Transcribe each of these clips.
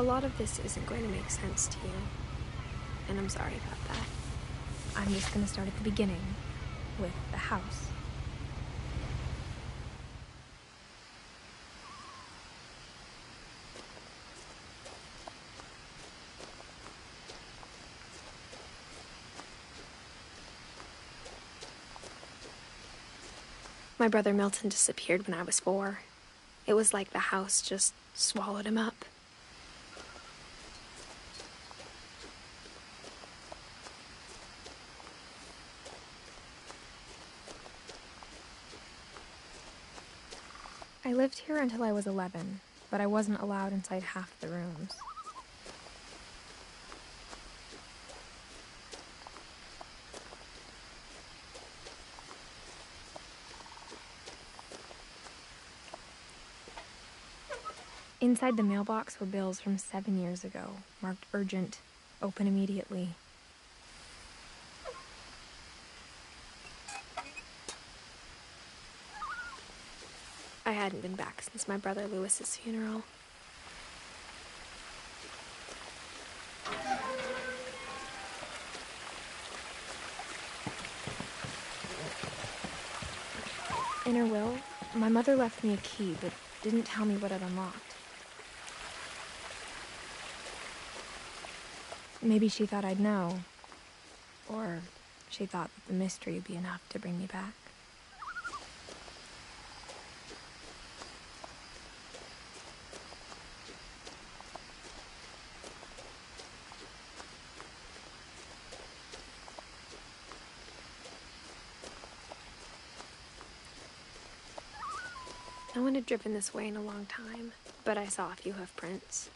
A lot of this isn't going to make sense to you, and I'm sorry about that. I'm just going to start at the beginning, with the house. My brother Milton disappeared when I was 4. It was like the house just swallowed him up. I lived here until I was 11, but I wasn't allowed inside half the rooms. Inside the mailbox were bills from 7 years ago, marked urgent, open immediately. I hadn't been back since my brother Lewis's funeral. In her will, my mother left me a key, but didn't tell me what it unlocked. Maybe she thought I'd know, or she thought that the mystery would be enough to bring me back. No one had driven this way in a long time, but I saw a few hoof prints.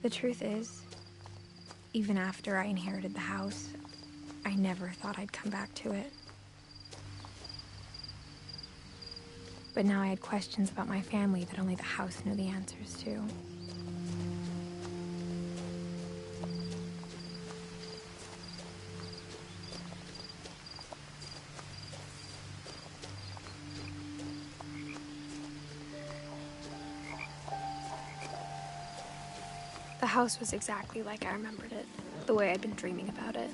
The truth is, even after I inherited the house, I never thought I'd come back to it. But now I had questions about my family that only the house knew the answers to. The house was exactly like I remembered it, the way I'd been dreaming about it.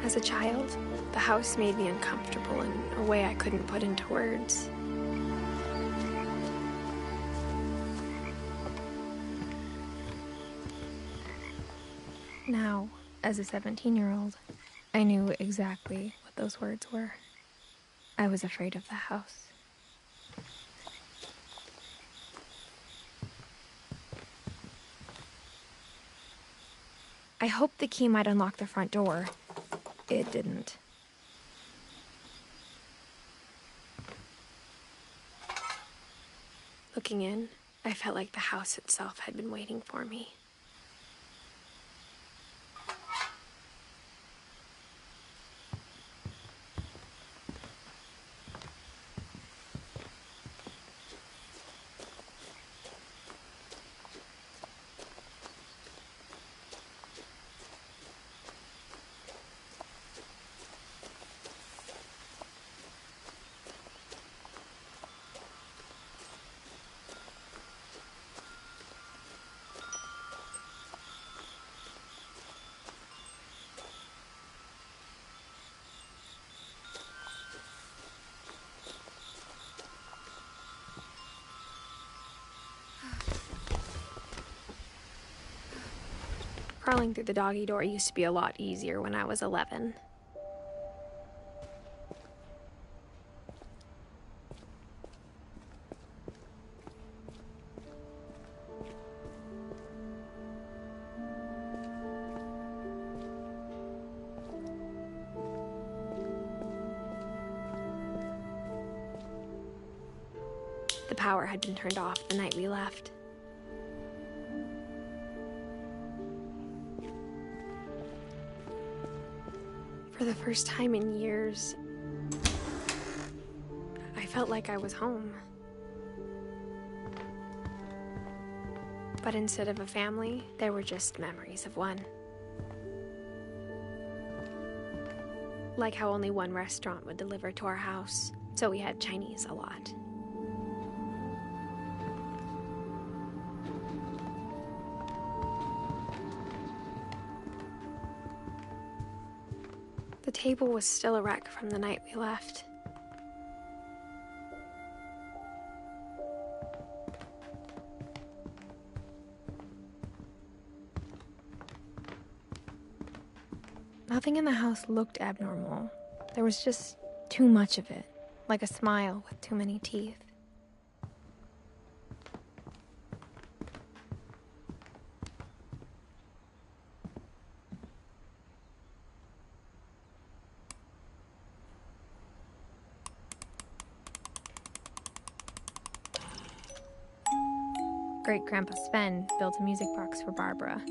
As a child, the house made me uncomfortable in a way I couldn't put into words. Now, as a 17-year-old, I knew exactly what those words were. I was afraid of the house. I hoped the key might unlock the front door. It didn't. Looking in, I felt like the house itself had been waiting for me. Crawling through the doggy door used to be a lot easier when I was 11. The power had been turned off the night we left. For the first time in years, I felt like I was home. But instead of a family, there were just memories of one. Like how only one restaurant would deliver to our house, so we had Chinese a lot. The table was still a wreck from the night we left. Nothing in the house looked abnormal. There was just too much of it, like a smile with too many teeth. Great-Grandpa Sven built a music box for Barbara,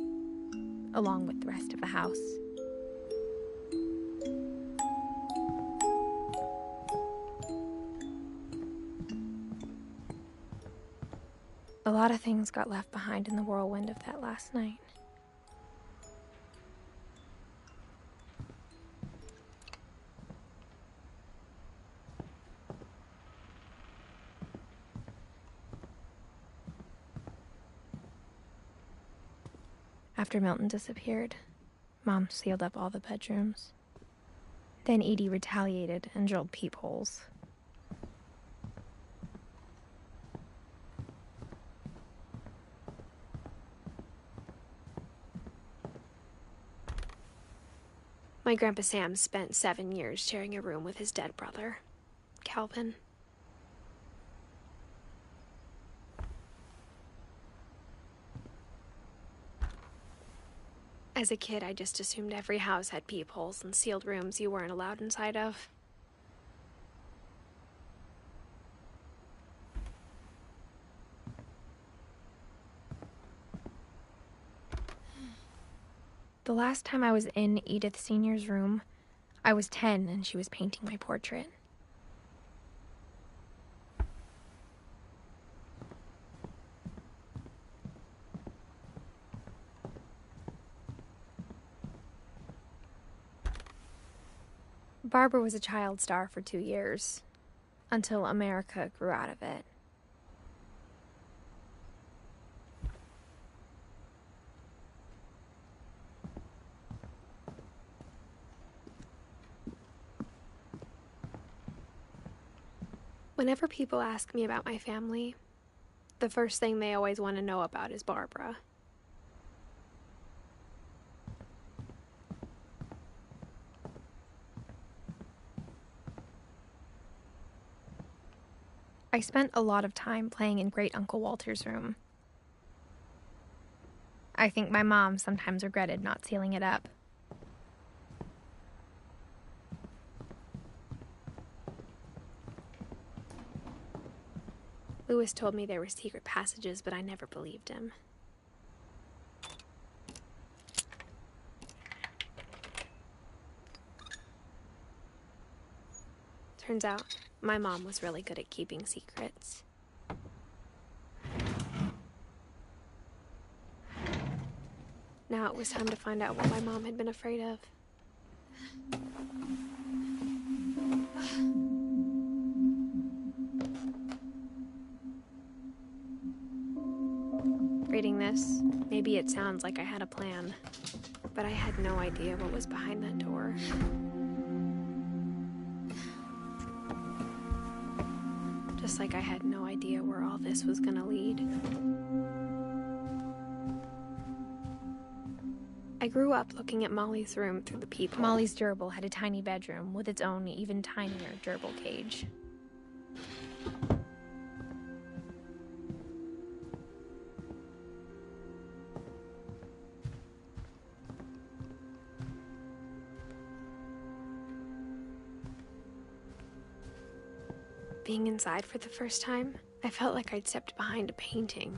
along with the rest of the house. A lot of things got left behind in the whirlwind of that last night. After Milton disappeared, Mom sealed up all the bedrooms. Then Edie retaliated and drilled peepholes. My Grandpa Sam spent 7 years sharing a room with his dead brother, Calvin. As a kid, I just assumed every house had peepholes and sealed rooms you weren't allowed inside of. The last time I was in Edith Sr.'s room, I was 10 and she was painting my portrait. Barbara was a child star for 2 years, until America grew out of it. Whenever people ask me about my family, the first thing they always want to know about is Barbara. I spent a lot of time playing in Great Uncle Walter's room. I think my mom sometimes regretted not sealing it up. Lewis told me there were secret passages, but I never believed him. Turns out, my mom was really good at keeping secrets. Now it was time to find out what my mom had been afraid of. Reading this, maybe it sounds like I had a plan, but I had no idea what was behind that door. Just like I had no idea where all this was gonna lead. I grew up looking at Molly's room through the peephole. Molly's gerbil had a tiny bedroom with its own even tinier gerbil cage. Being inside for the first time, I felt like I'd stepped behind a painting.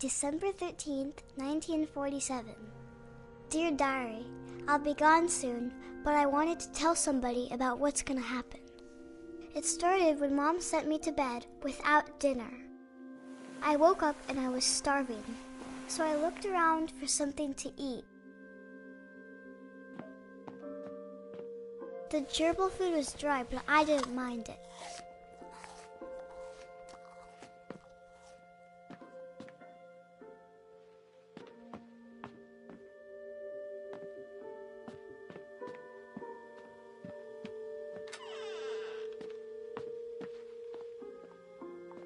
December 13th, 1947. Dear Diary, I'll be gone soon, but I wanted to tell somebody about what's gonna happen. It started when Mom sent me to bed without dinner. I woke up and I was starving, so I looked around for something to eat. The gerbil food was dry, but I didn't mind it.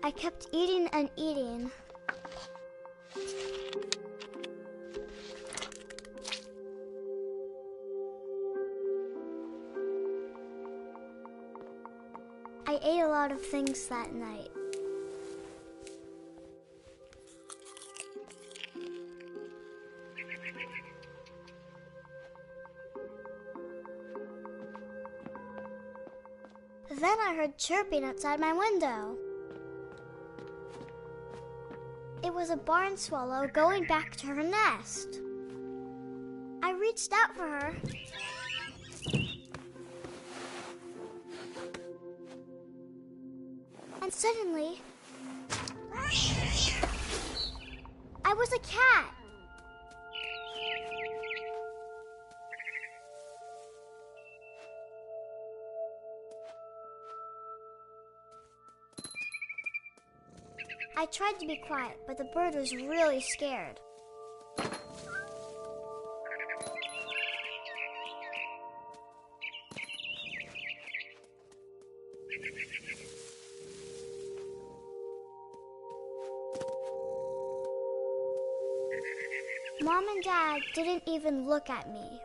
I kept eating and eating. I ate a lot of things that night. Then I heard chirping outside my window. It was a barn swallow going back to her nest. I reached out for her. And suddenly, I was a cat. I tried to be quiet, but the bird was really scared. Mom and Dad didn't even look at me.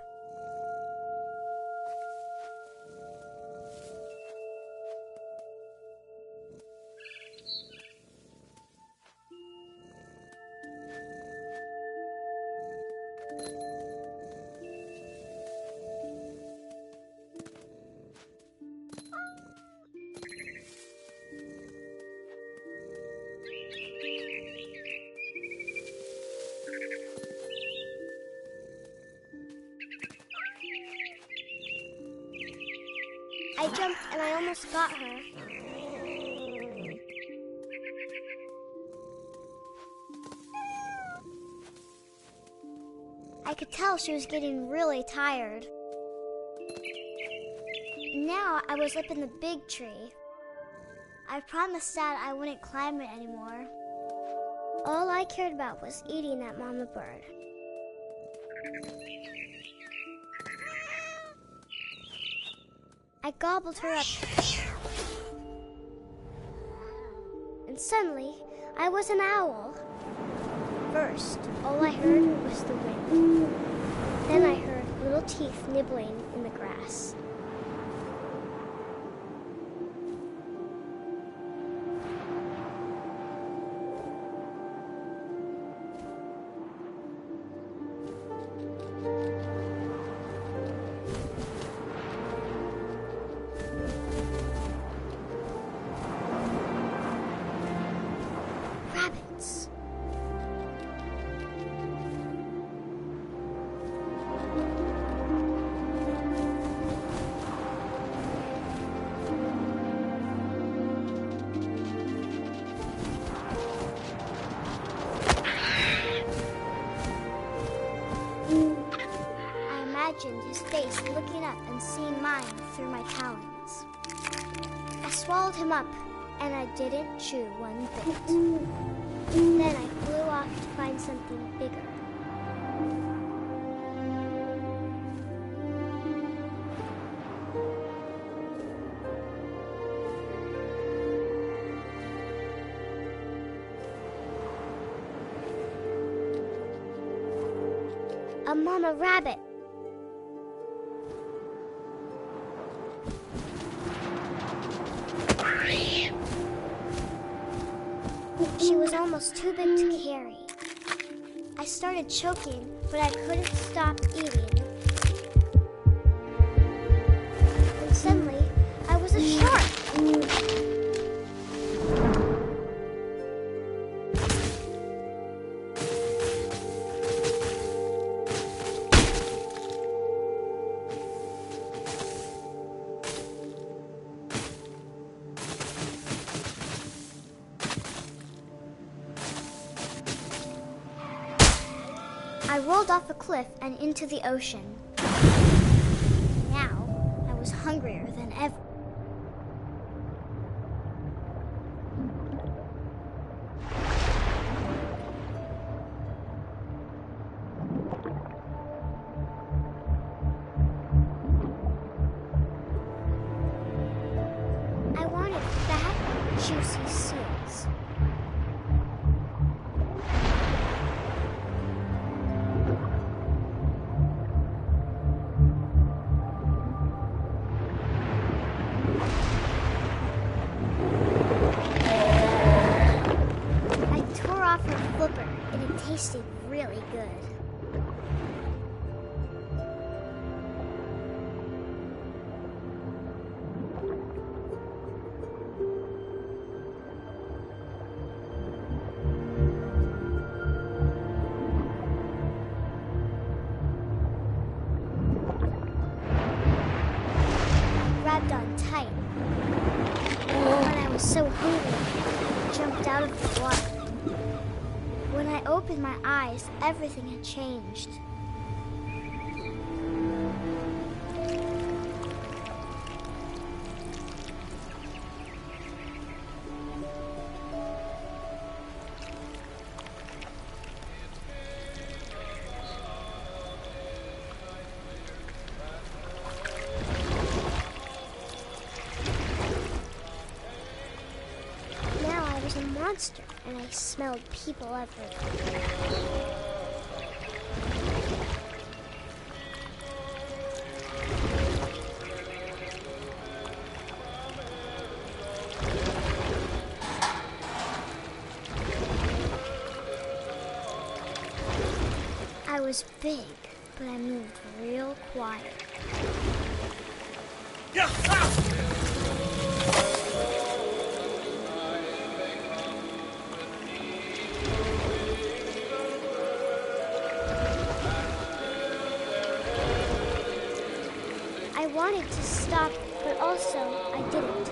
I jumped and I almost got her. I could tell she was getting really tired. Now I was up in the big tree. I promised Dad I wouldn't climb it anymore. All I cared about was eating that mama bird. I gobbled her up. And suddenly, I was an owl. First, all I heard was the wind. Then I heard little teeth nibbling in the grass. Rabbits. I imagined his face looking up and seeing mine through my talons. I swallowed him up, and I didn't chew one bit. Then I flew off to find something bigger. A mama rabbit. She was almost too big to carry. I started choking, but I couldn't stop eating. And suddenly, I was a shark. I rolled off a cliff and into the ocean. Now, I was hungrier than ever. I wanted fat, juicy seals. I tore off her flipper, and it tasted really good. Grabbed on tight. When I was so hungry, I jumped out of the water. When I opened my eyes, everything had changed. Now I was a monster, and I smelled people everywhere. I was big, but I moved real quiet. I wanted to stop, but also I didn't.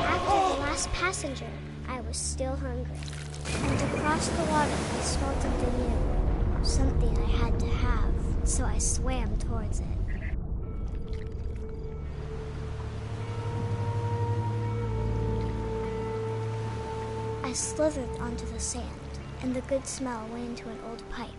After the last passenger, I was still hungry. And across the water, I smelled something new. Something I had to have, so I swam towards it. I slithered onto the sand, and the good smell went into an old pipe.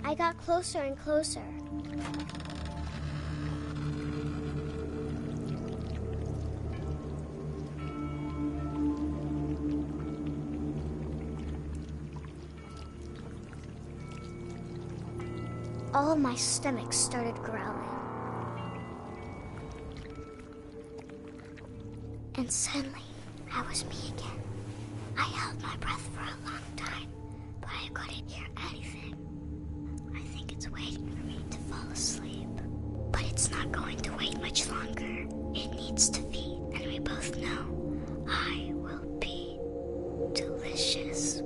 I got closer and closer. All of my stomach started growling. And suddenly, I was me again. I held my breath for a long time, but I couldn't hear anything. I think it's waiting for me to fall asleep. But it's not going to wait much longer. It needs to feed, and we both know I will be delicious.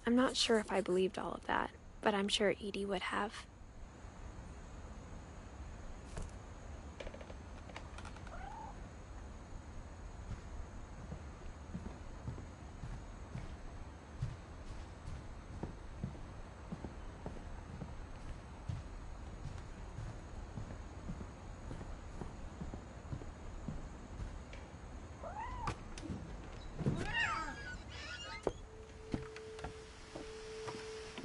I'm not sure if I believed all of that, but I'm sure Edie would have.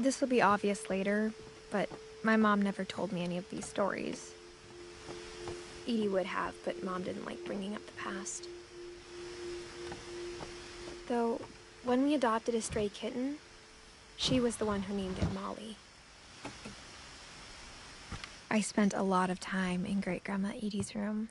This will be obvious later, but my mom never told me any of these stories. Edie would have, but Mom didn't like bringing up the past. Though, when we adopted a stray kitten, she was the one who named it Molly. I spent a lot of time in Great-Grandma Edie's room.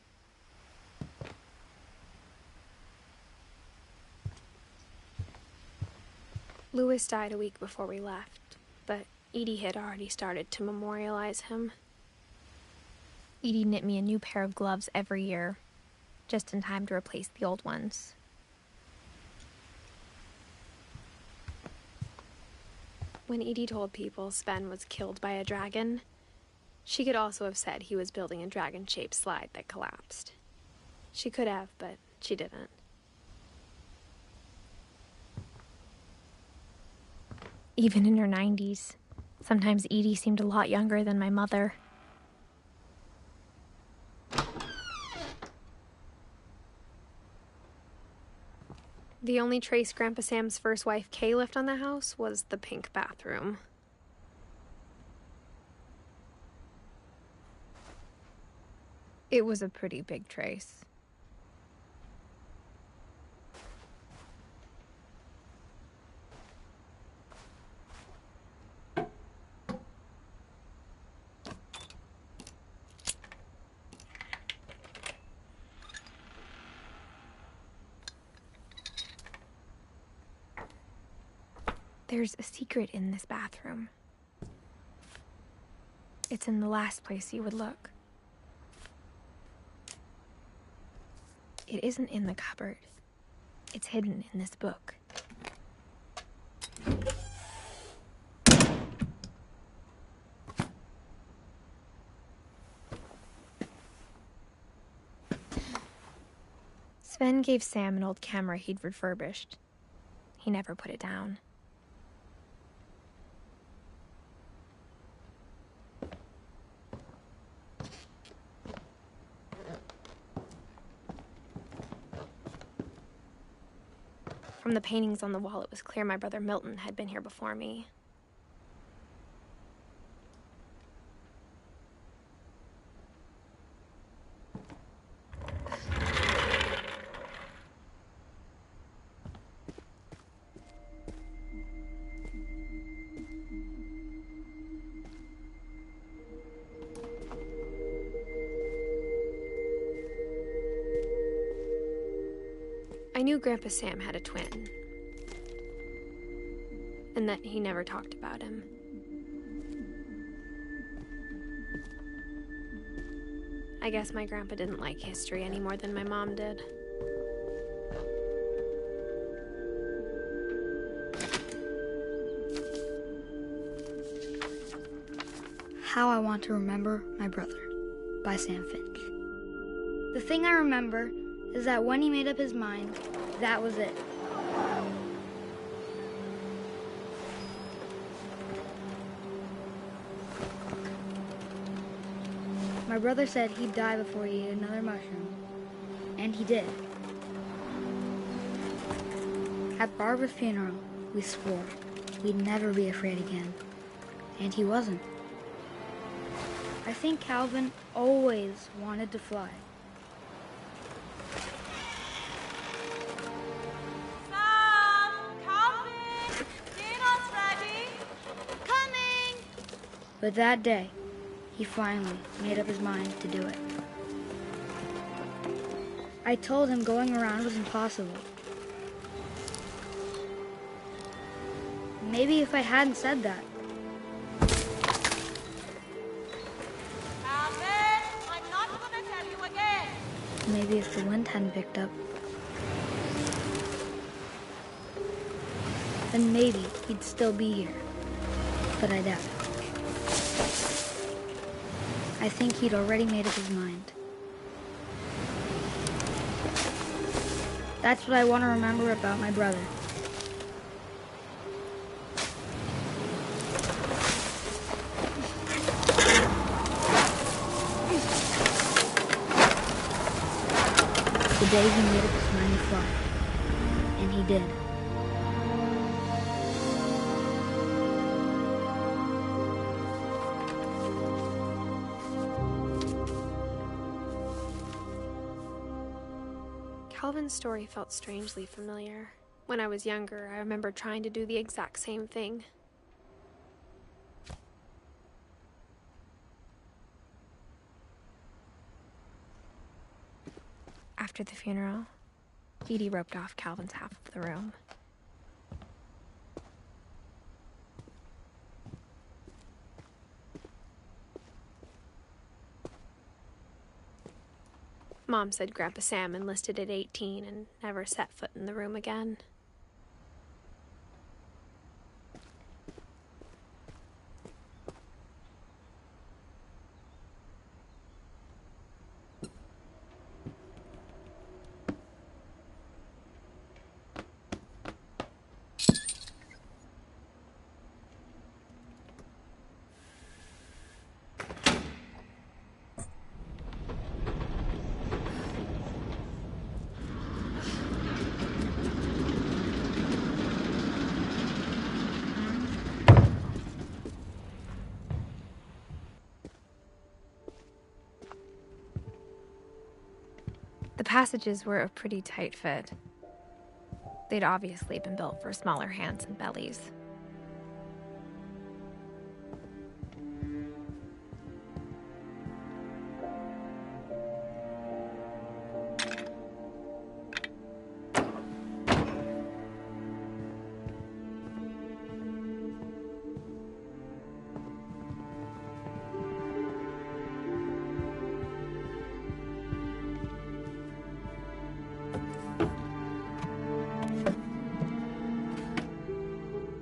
Louis died a week before we left, but Edie had already started to memorialize him. Edie knit me a new pair of gloves every year, just in time to replace the old ones. When Edie told people Sven was killed by a dragon, she could also have said he was building a dragon-shaped slide that collapsed. She could have, but she didn't. Even in her 90s, sometimes Edie seemed a lot younger than my mother. The only trace Grandpa Sam's first wife, Kay, left on the house was the pink bathroom. It was a pretty big trace. There's a secret in this bathroom. It's in the last place you would look. It isn't in the cupboard. It's hidden in this book. Sven gave Sam an old camera he'd refurbished. He never put it down. From the paintings on the wall, it was clear my brother Milton had been here before me. I knew Grandpa Sam had a twin, and that he never talked about him. I guess my grandpa didn't like history any more than my mom did. How I Want to Remember My Brother by Sam Finch. The thing I remember is that when he made up his mind, that was it. My brother said he'd die before he ate another mushroom, and he did. At Barbara's funeral, we swore we'd never be afraid again, and he wasn't. I think Calvin always wanted to fly. But that day, he finally made up his mind to do it. I told him going around was impossible. Maybe if I hadn't said that. Alvin, I'm not gonna tell you again. Maybe if the wind hadn't picked up. Then maybe he'd still be here. But I doubt it. I think he'd already made up his mind. That's what I want to remember about my brother. The day he made up his mind to fly. And he did. Calvin's story felt strangely familiar. When I was younger, I remember trying to do the exact same thing. After the funeral, Edie roped off Calvin's half of the room. Mom said Grandpa Sam enlisted at 18 and never set foot in the room again. The passages were a pretty tight fit. They'd obviously been built for smaller hands and bellies.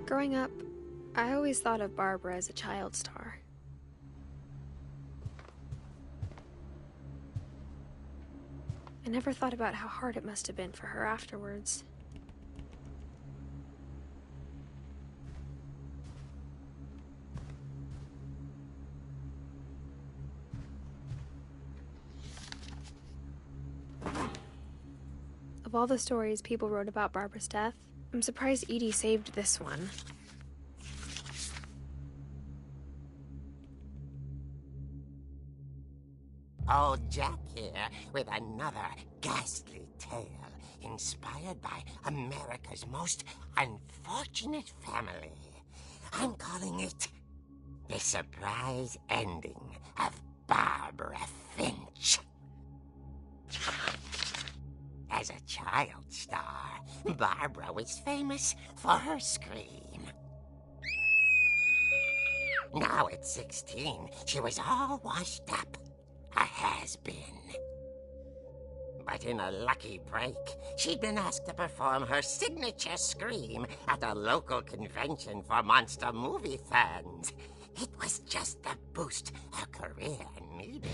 Growing up, I always thought of Barbara as a child star. I never thought about how hard it must have been for her afterwards. Of all the stories people wrote about Barbara's death, I'm surprised Edie saved this one. Old Jack here with another ghastly tale inspired by America's most unfortunate family. I'm calling it The Surprise Ending of Barbara Finch. As a child star, Barbara was famous for her scream. Now at 16, she was all washed up. A has-been. But in a lucky break, she'd been asked to perform her signature scream at a local convention for monster movie fans. It was just the boost her career needed.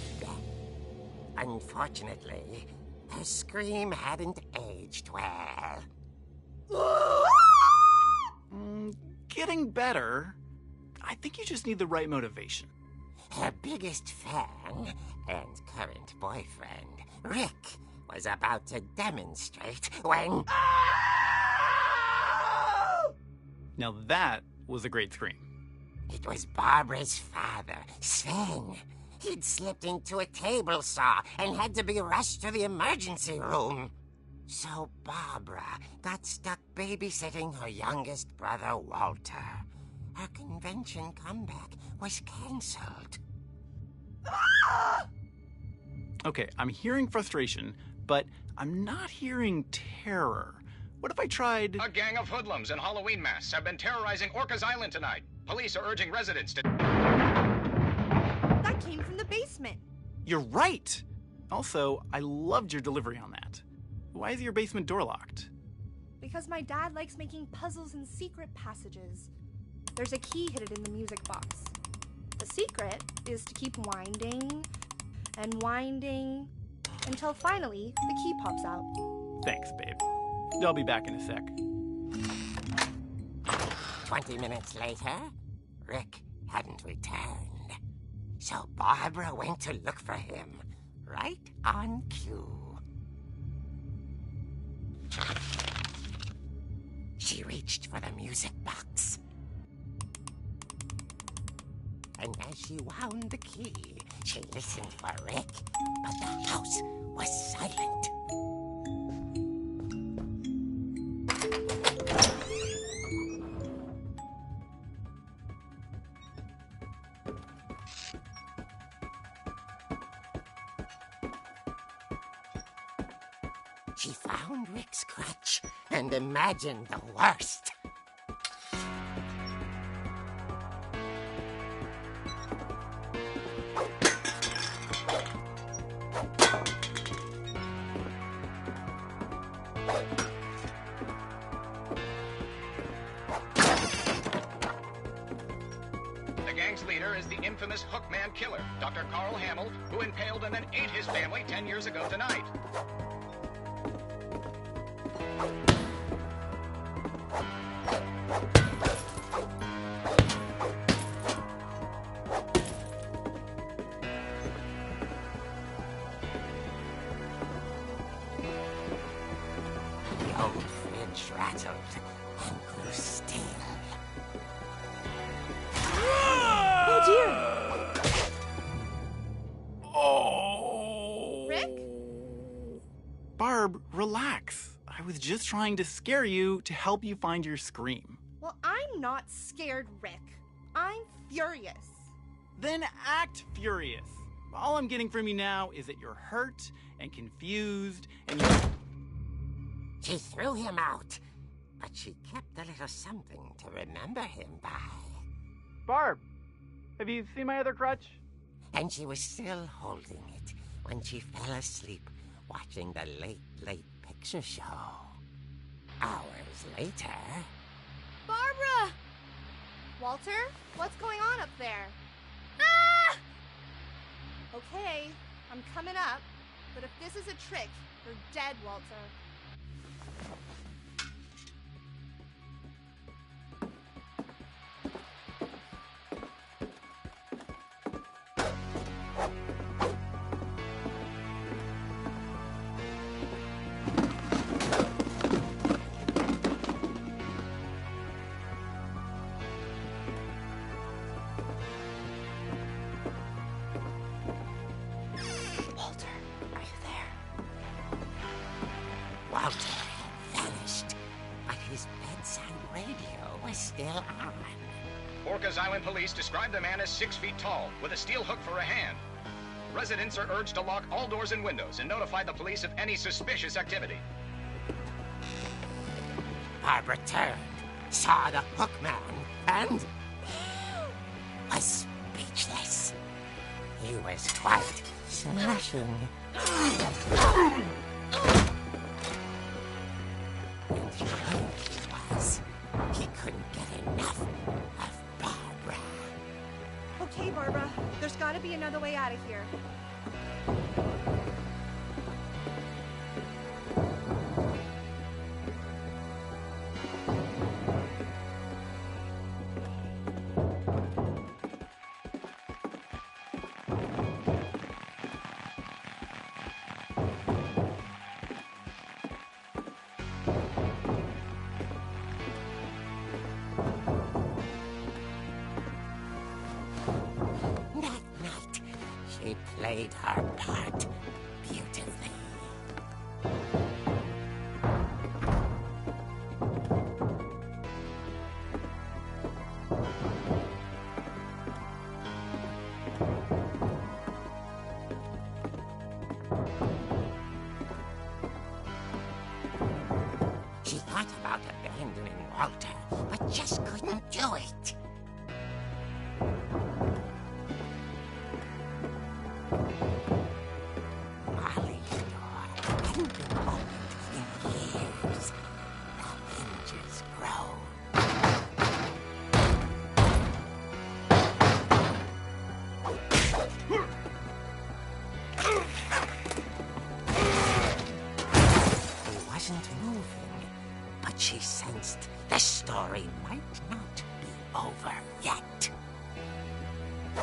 Unfortunately, her scream hadn't aged well. Getting better. I think you just need the right motivation. Her biggest fan and current boyfriend, Rick, was about to demonstrate when... Now that was a great scream. It was Barbara's father, Sven. He'd slipped into a table saw and had to be rushed to the emergency room. So Barbara got stuck babysitting her youngest brother, Walter. Her convention comeback was cancelled. Okay, I'm hearing frustration, but I'm not hearing terror. What if I tried... A gang of hoodlums in Halloween masks have been terrorizing Orcas Island tonight. Police are urging residents to... That came from the basement. You're right! Also, I loved your delivery on that. Why is your basement door locked? Because my dad likes making puzzles and secret passages. There's a key hidden in the music box. The secret is to keep winding and winding until finally the key pops out. Thanks, babe. I'll be back in a sec. 20 minutes later, Rick hadn't returned. So Barbara went to look for him, right on cue. She reached for the music box. And as she wound the key, she listened for Rick, but the house was silent. Rick's crutch and imagined the worst. The gang's leader is the infamous Hookman killer, Dr. Carl Hamill, who impaled and then ate his family 10 years ago tonight. The old fridge rattled and grew still. Oh dear! Oh! Rick? Barb, relax. I was just trying to scare you to help you find your scream. Well, I'm not scared, Rick. I'm furious. Then act furious. All I'm getting from you now is that you're hurt and confused and you... She threw him out, but she kept a little something to remember him by. Barb, have you seen my other crutch? And she was still holding it when she fell asleep watching the late picture show. Hours later... Barbara! Walter, what's going on up there? Ah! Okay, I'm coming up, but if this is a trick, you're dead, Walter. Walter, are you there? Walter had vanished, but his bedside radio was still on. Orcas Island police describe the man as 6 feet tall, with a steel hook for a hand. Residents are urged to lock all doors and windows and notify the police of any suspicious activity. Barbara turned, saw the Hookman, and was speechless. He was quite smashing. And here he was. He couldn't get enough of Barbara. Okay, Barbara, there's gotta be another way out of here. That night, she played her part beautifully. She thought about abandoning Walter, but just couldn't do it. Molly's door hadn't been opened in years. The hinges groaned. He wasn't moving, but she sensed the story might not be over yet. The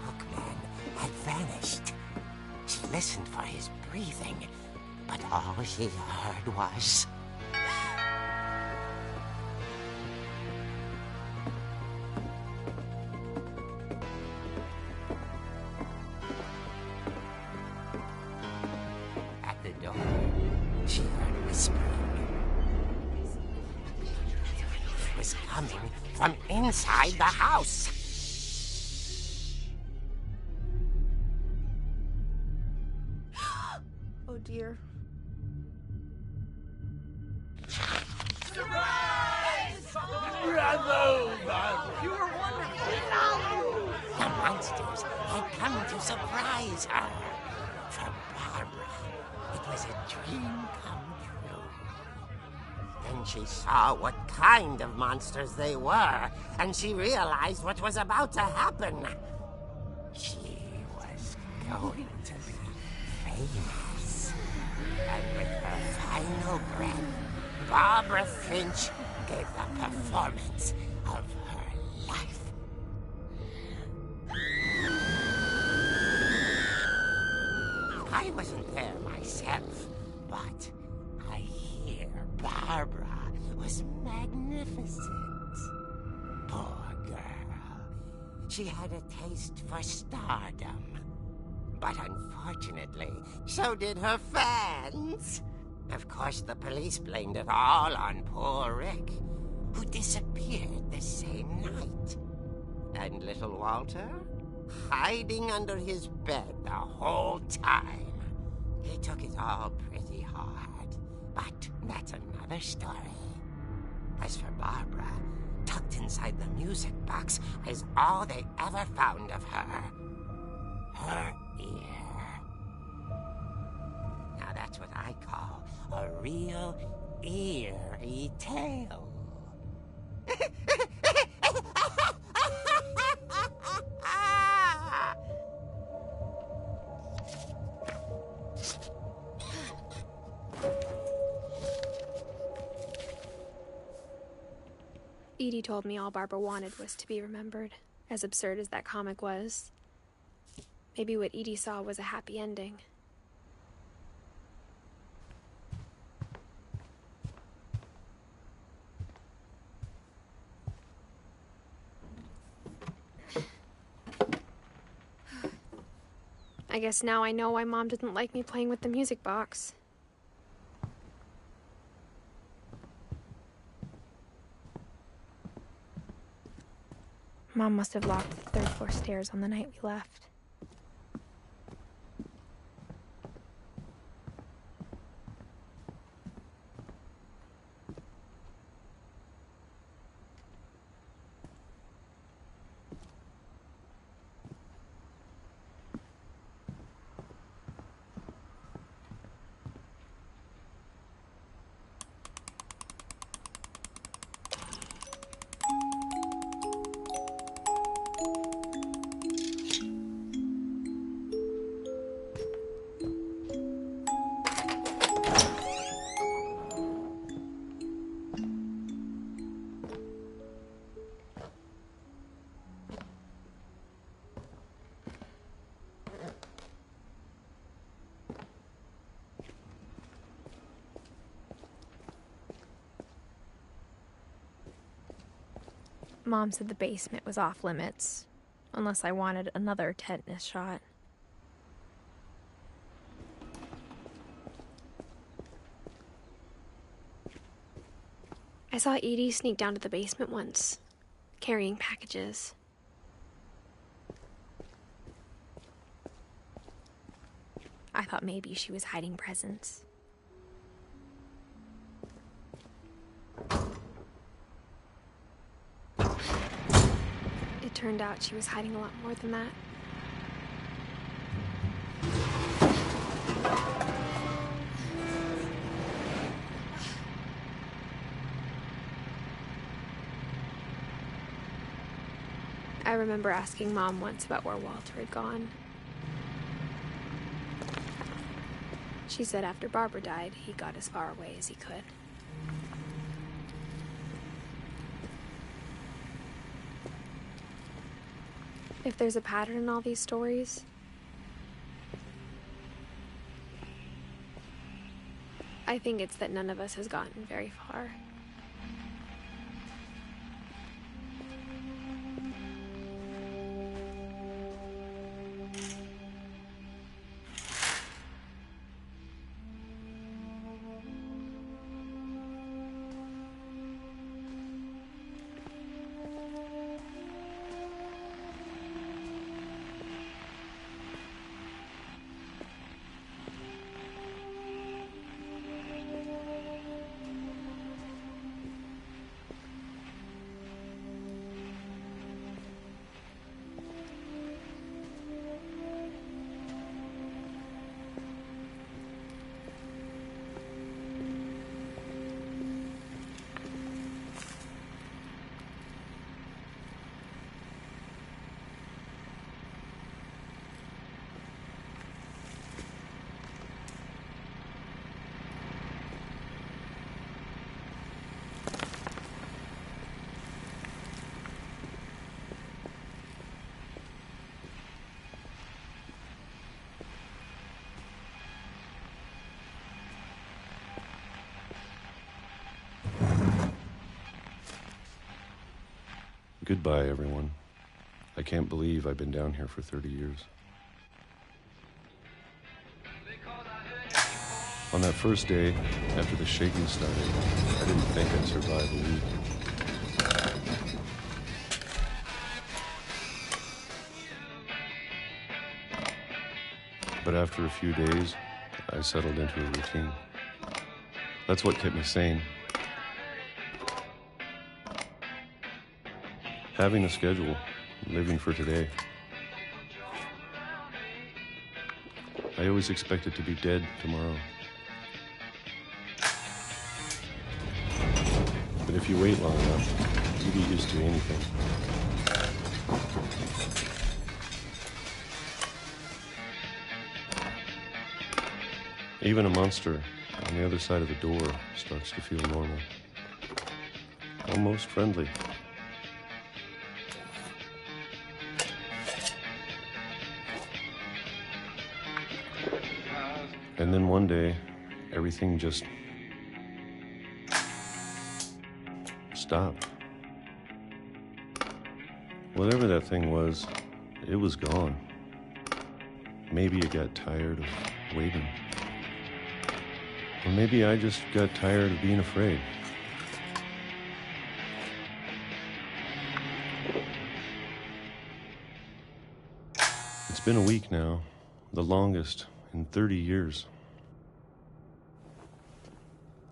Hookman had vanished. She listened for his breathing, but all she heard was... At the door, she heard whispering. It was coming from inside the house. Oh dear. The monsters had come to surprise her. For Barbara, it was a dream come true. Then she saw what kind of monsters they were, and she realized what was about to happen. She was going to be famous. And with her final breath, Barbara Finch gave the performance of her life. I wasn't there myself, but I hear Barbara was magnificent. Poor girl. She had a taste for stardom. But unfortunately, so did her fans. Of course, the police blamed it all on poor Rick, who disappeared the same night. And little Walter? Hiding under his bed the whole time. He took it all pretty hard, but that's another story. As for Barbara, tucked inside the music box is all they ever found of her. Her ear. Now that's what I call a real eerie tale. Edie told me all Barbara wanted was to be remembered, as absurd as that comic was. Maybe what Edie saw was a happy ending. I guess now I know why Mom didn't like me playing with the music box. Mom must have locked the third floor stairs on the night we left. Mom said the basement was off limits, unless I wanted another tetanus shot. I saw Edie sneak down to the basement once, carrying packages. I thought maybe she was hiding presents. It turned out she was hiding a lot more than that. I remember asking Mom once about where Walter had gone. She said after Barbara died, he got as far away as he could. If there's a pattern in all these stories, I think it's that none of us has gotten very far. Goodbye, everyone. I can't believe I've been down here for 30 years. On that first day, after the shaking started, I didn't think I'd survive a week. But after a few days, I settled into a routine. That's what kept me sane. Having a schedule, living for today. I always expected to be dead tomorrow. But if you wait long enough, you get used to anything. Even a monster on the other side of the door starts to feel normal. Almost friendly. And then one day, everything just stopped. Whatever that thing was, it was gone. Maybe it got tired of waiting. Or maybe I just got tired of being afraid. It's been a week now, the longest in 30 years.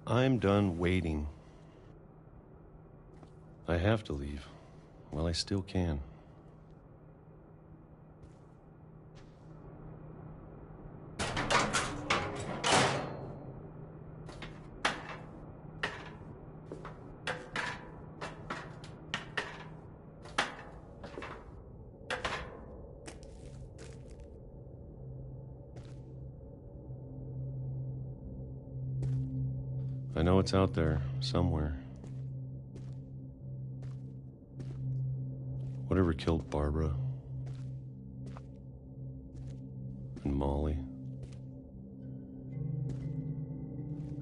I'm done waiting. I have to leave while I still can. I know it's out there, somewhere. Whatever killed Barbara and Molly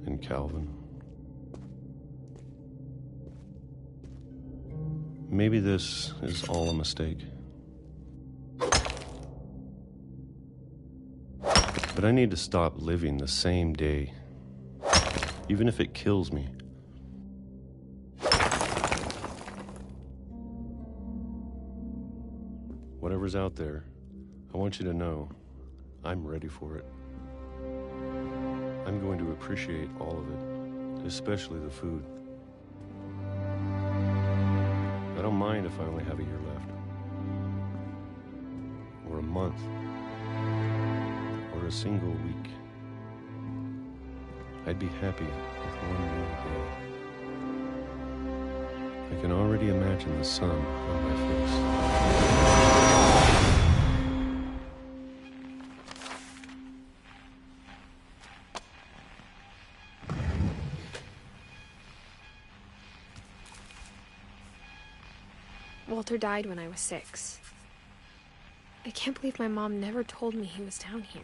and Calvin. Maybe this is all a mistake. But I need to stop living the same day. Even if it kills me. Whatever's out there, I want you to know I'm ready for it. I'm going to appreciate all of it, especially the food. I don't mind if I only have a year left. Or a month. Or a single week. I'd be happy with one more day. I can already imagine the sun on my face. Walter died when I was 6. I can't believe my mom never told me he was down here.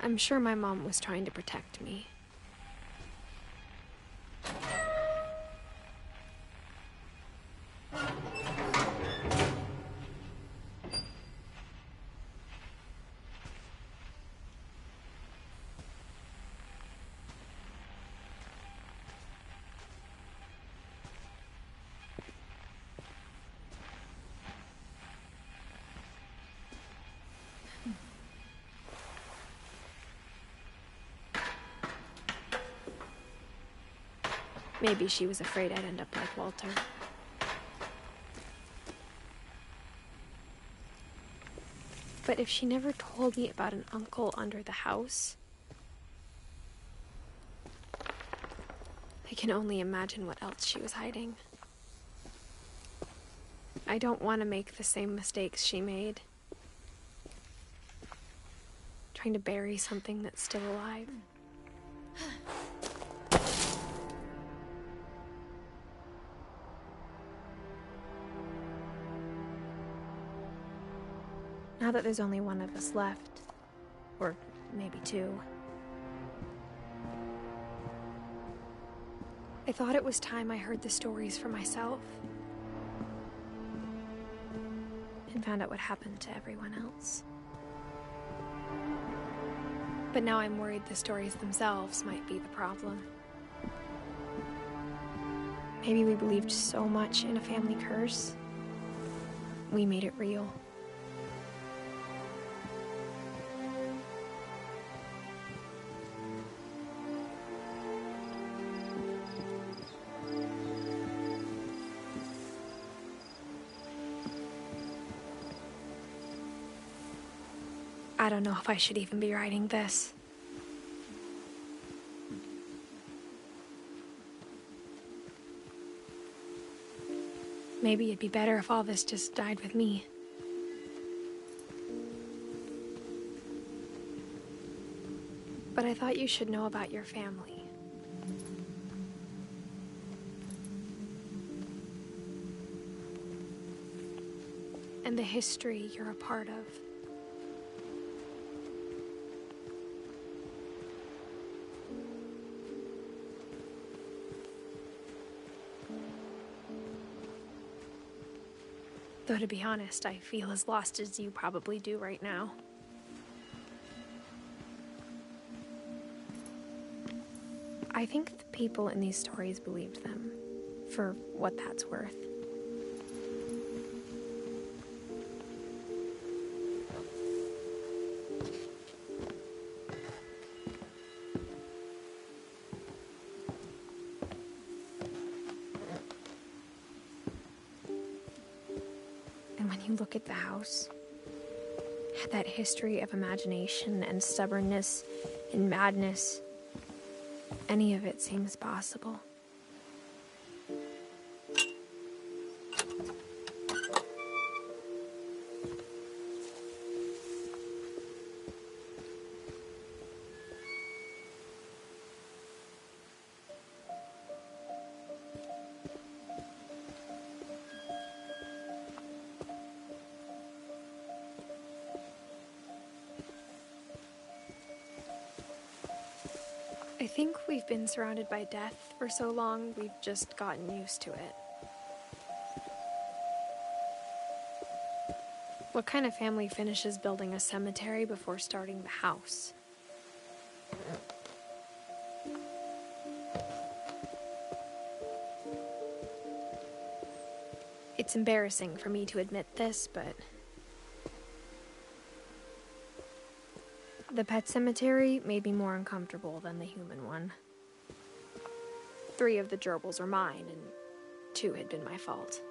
I'm sure my mom was trying to protect me. Maybe she was afraid I'd end up like Walter. But if she never told me about an uncle under the house, I can only imagine what else she was hiding. I don't want to make the same mistakes she made. Trying to bury something that's still alive. Now that there's only one of us left, or maybe 2, I thought it was time I heard the stories for myself. and found out what happened to everyone else. But now I'm worried the stories themselves might be the problem. Maybe we believed so much in a family curse, we made it real. I don't know if I should even be writing this. Maybe it'd be better if all this just died with me. But I thought you should know about your family. And the history you're a part of. Though to be honest, I feel as lost as you probably do right now. I think the people in these stories believed them, for what that's worth. And when you look at the house, that history of imagination and stubbornness and madness, any of it seems possible. I think we've been surrounded by death for so long, we've just gotten used to it. What kind of family finishes building a cemetery before starting the house? It's embarrassing for me to admit this, but the pet cemetery made me more uncomfortable than the human one. 3 of the gerbils were mine, and 2 had been my fault.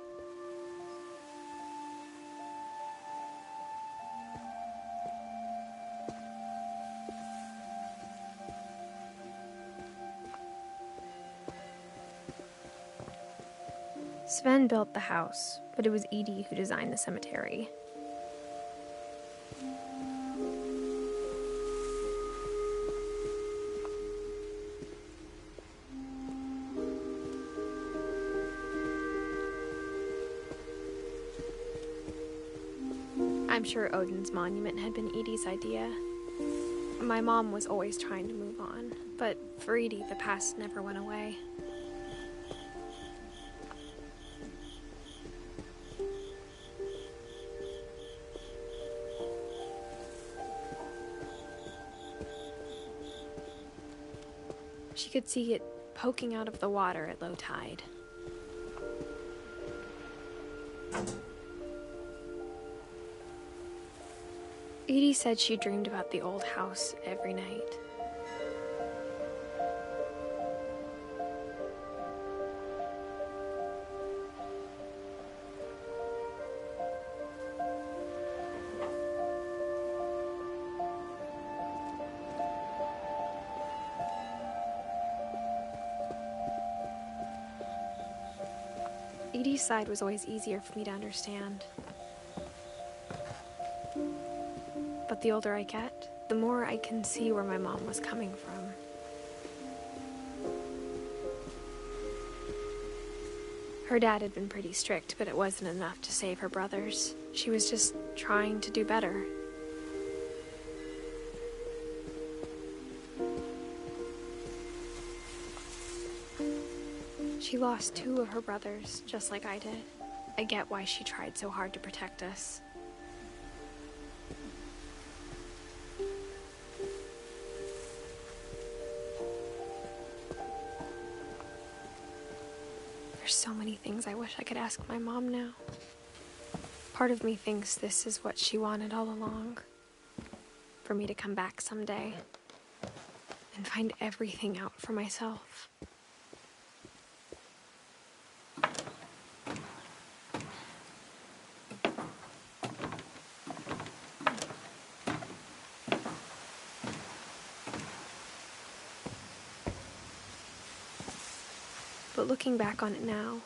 Sven built the house, but it was Edie who designed the cemetery. I'm sure Odin's monument had been Edie's idea. My mom was always trying to move on, but for Edie, the past never went away. She could see it poking out of the water at low tide. Edie said she dreamed about the old house every night. Edie's side was always easier for me to understand. But the older I get, the more I can see where my mom was coming from. Her dad had been pretty strict, but it wasn't enough to save her brothers. She was just trying to do better. She lost 2 of her brothers, just like I did. I get why she tried so hard to protect us. There's so many things I wish I could ask my mom now. Part of me thinks this is what she wanted all along. For me to come back someday and find everything out for myself. But looking back on it now,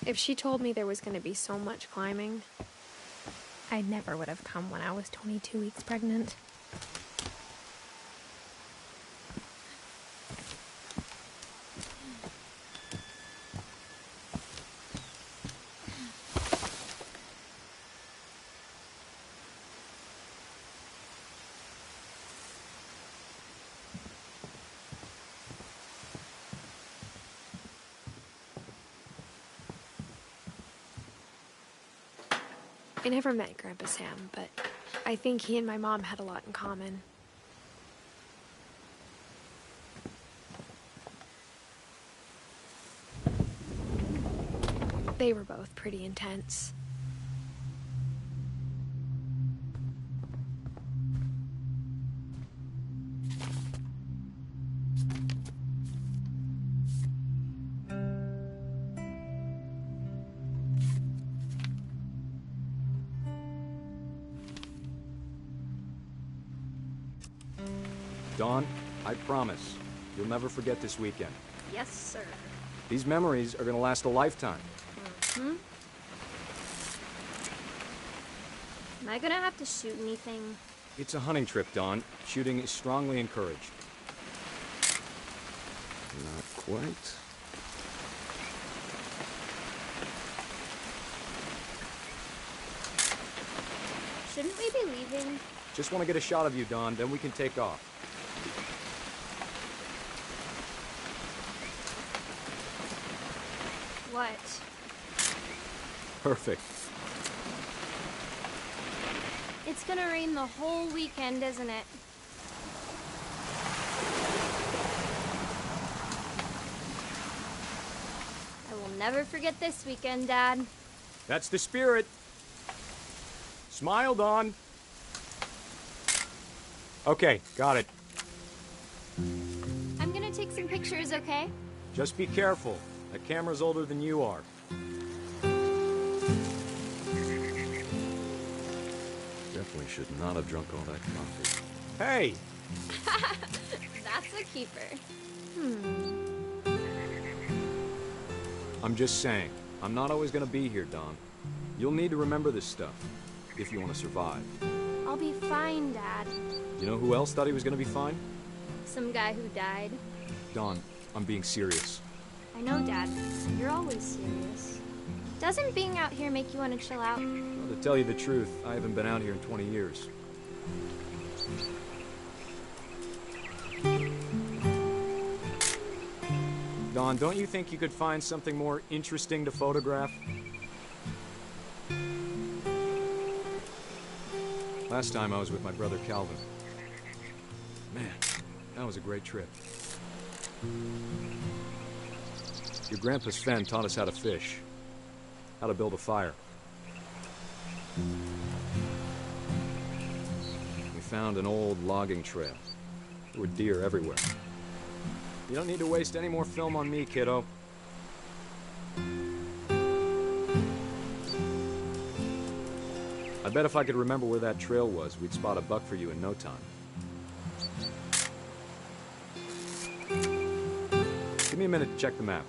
if she told me there was going to be so much climbing, I never would have come when I was 22 weeks pregnant. I never met Grandpa Sam, but I think he and my mom had a lot in common. They were both pretty intense. Dawn, I promise, you'll never forget this weekend. Yes, sir. These memories are gonna last a lifetime. Am I gonna have to shoot anything? It's a hunting trip, Dawn. Shooting is strongly encouraged. Not quite. Shouldn't we be leaving? Just want to get a shot of you, Dawn, then we can take off. What? Perfect. It's gonna rain the whole weekend, isn't it? I will never forget this weekend, Dad. That's the spirit. Smile, Dawn. Okay, got it. I'm gonna take some pictures, okay? Just be careful. That camera's older than you are. Definitely should not have drunk all that coffee. Hey! That's a keeper. I'm just saying, I'm not always gonna be here, Dawn. You'll need to remember this stuff, if you want to survive. I'll be fine, Dad. You know who else thought he was gonna be fine? Some guy who died. Dawn, I'm being serious. I know, Dad. You're always serious. Doesn't being out here make you want to chill out? Well, to tell you the truth, I haven't been out here in 20 years. Dawn, don't you think you could find something more interesting to photograph? Last time I was with my brother Calvin. Man, that was a great trip. Your grandpa Sven taught us how to fish, how to build a fire. We found an old logging trail. There were deer everywhere. You don't need to waste any more film on me, kiddo. I bet if I could remember where that trail was, we'd spot a buck for you in no time. Give me a minute to check the map.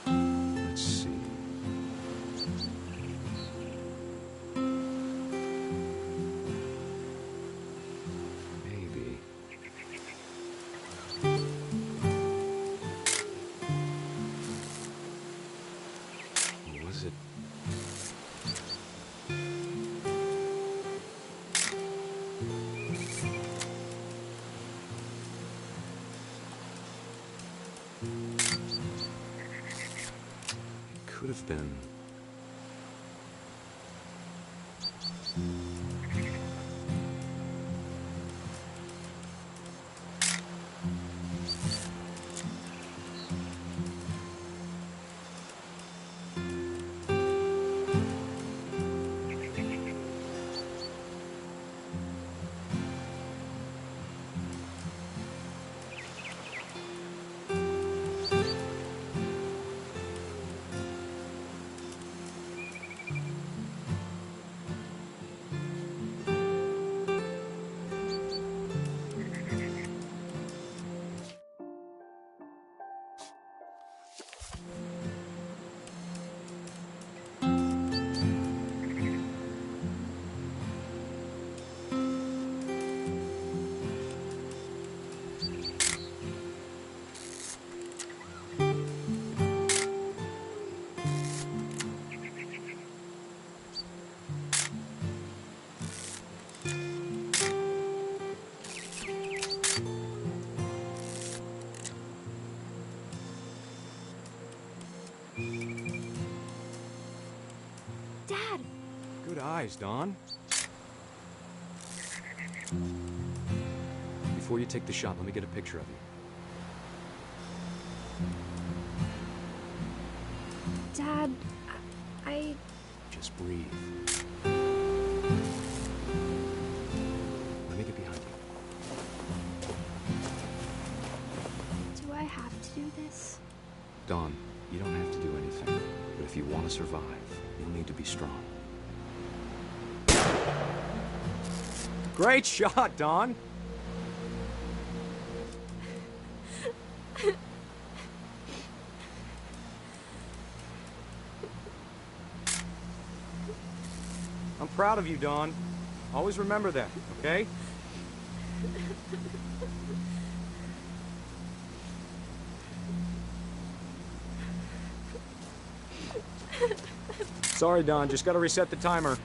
Let's see. Maybe. could have been... Dad! Good eyes, Dawn. Before you take the shot, let me get a picture of you. Dad, I... Just breathe. Let me get behind you. Do I have to do this? Dawn, you don't have to do anything. But if you want to survive, you'll need to be strong. Great shot, Dawn! I'm proud of you, Dawn. Always remember that, okay? Sorry, Dawn. Just gotta reset the timer.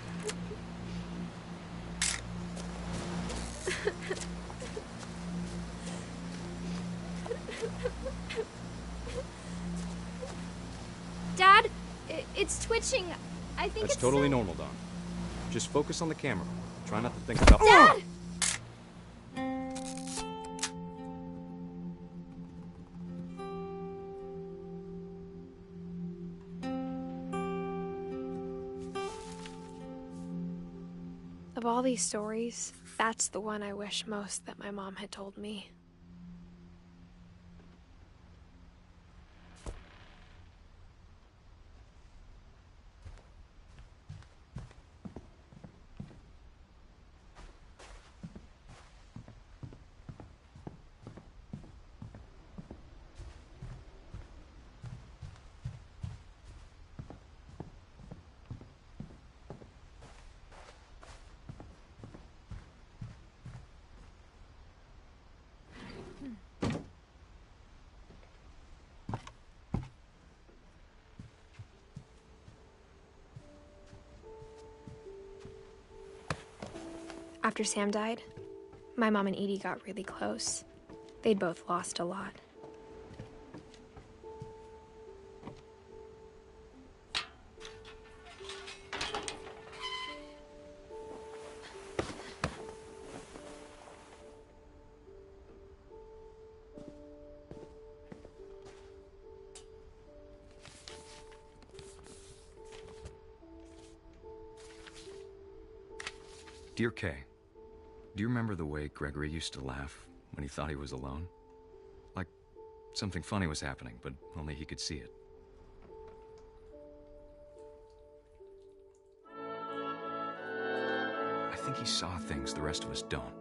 Dad, it's twitching. I think That's it's totally normal, Dawn. Just focus on the camera. Try not to think about... Dad! Of all these stories, that's the one I wish most that my mom had told me. After Sam died, my mom and Edie got really close. They'd both lost a lot. Dear Kay, do you remember the way Gregory used to laugh when he thought he was alone? Like something funny was happening, but only he could see it. I think he saw things the rest of us don't.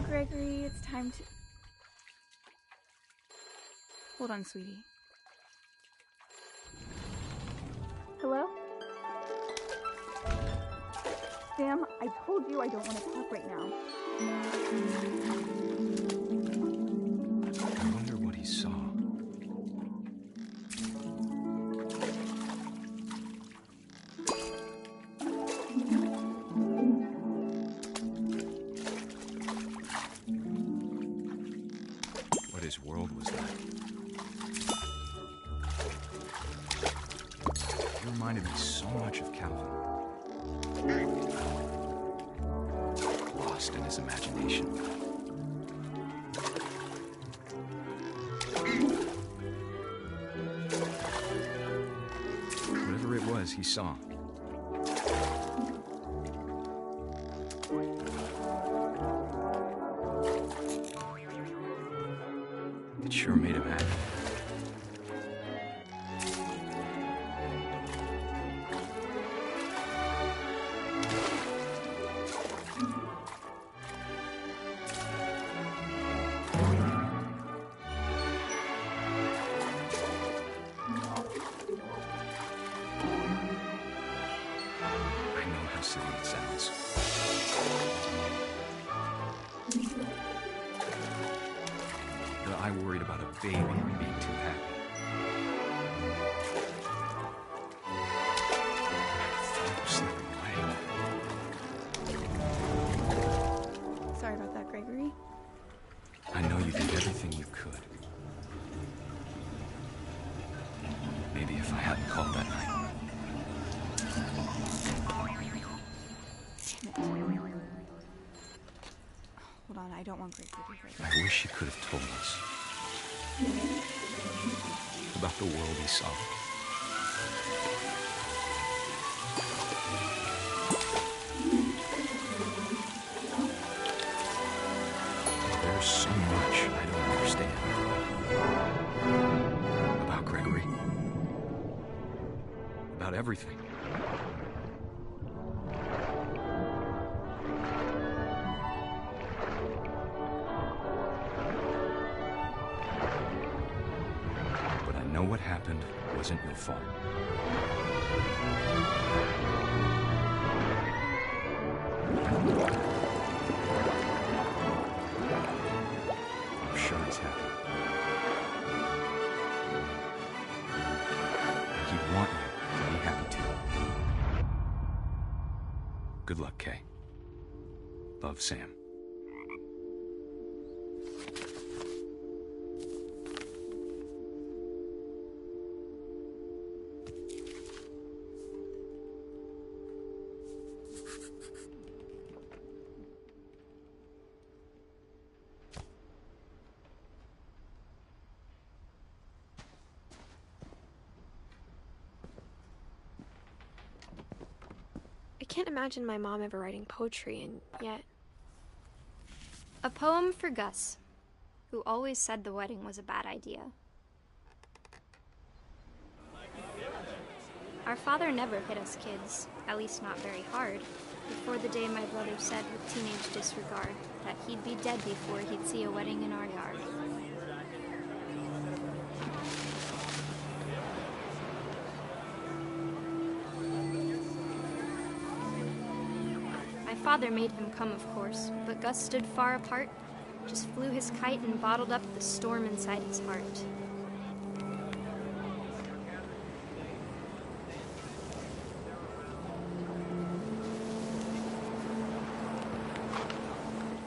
Gregory, it's time to... Hold on, sweetie. Hello? Sam, I told you I don't want to talk right now. I wonder what he saw. What his world was like. He reminded me so much of Calvin. Lost in his imagination. Whatever it was he saw. It sure made him happy. I know how silly it sounds. But I worried about a baby being too happy. I thought it was slipping away. Sorry about that, Gregory. I know you did everything you could. Maybe if I hadn't called that night. Damn it. Hold on, I don't want Gregory to hear this. I wish he could have told us about the world he saw. There's so much I don't understand about Gregory, about everything. But I know what happened wasn't your fault. I'm sure he's happy. He'd want you to be happy too. Good luck, Kay. Love, Sam. I can't imagine my mom ever writing poetry, and yet... A poem for Gus, who always said the wedding was a bad idea. Our father never hit us kids, at least not very hard, before the day my brother said with teenage disregard that he'd be dead before he'd see a wedding in our yard. My father made him come, of course, but Gus stood far apart, just flew his kite and bottled up the storm inside his heart.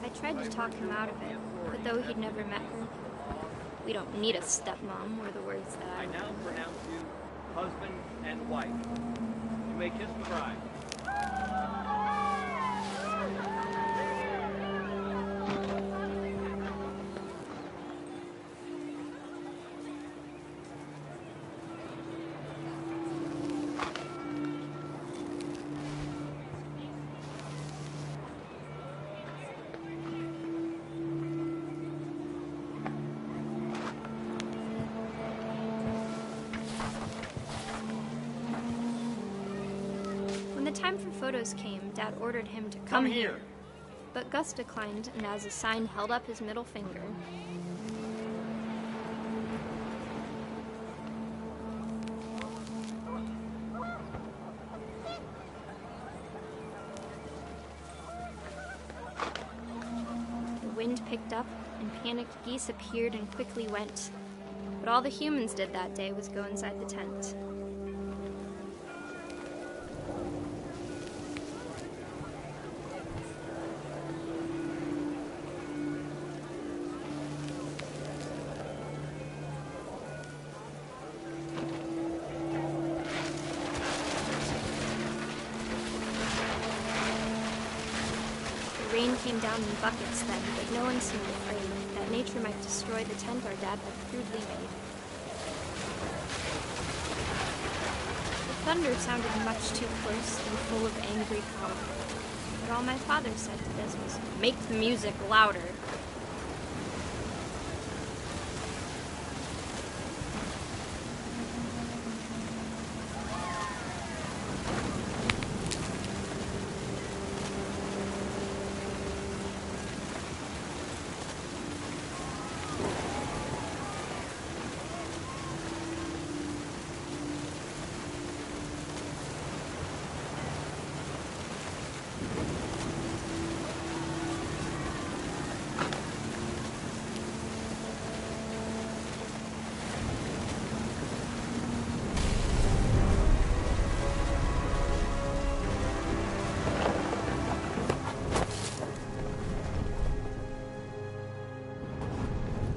I tried to talk him out of it, but though he'd never met her, "We don't need a stepmom," were the words that I now pronounce you husband and wife. You may kiss the bride. When the time for photos came, Dad ordered him to come here. But Gus declined, and as a sign held up his middle finger. wind picked up, and panicked geese appeared and quickly went. But all the humans did that day was go inside the tent. The rain came down in buckets then, but no one seemed afraid that nature might destroy the tent our dad had crudely made. The thunder sounded much too close and full of angry power, but all my father said to this was, "Make the music louder."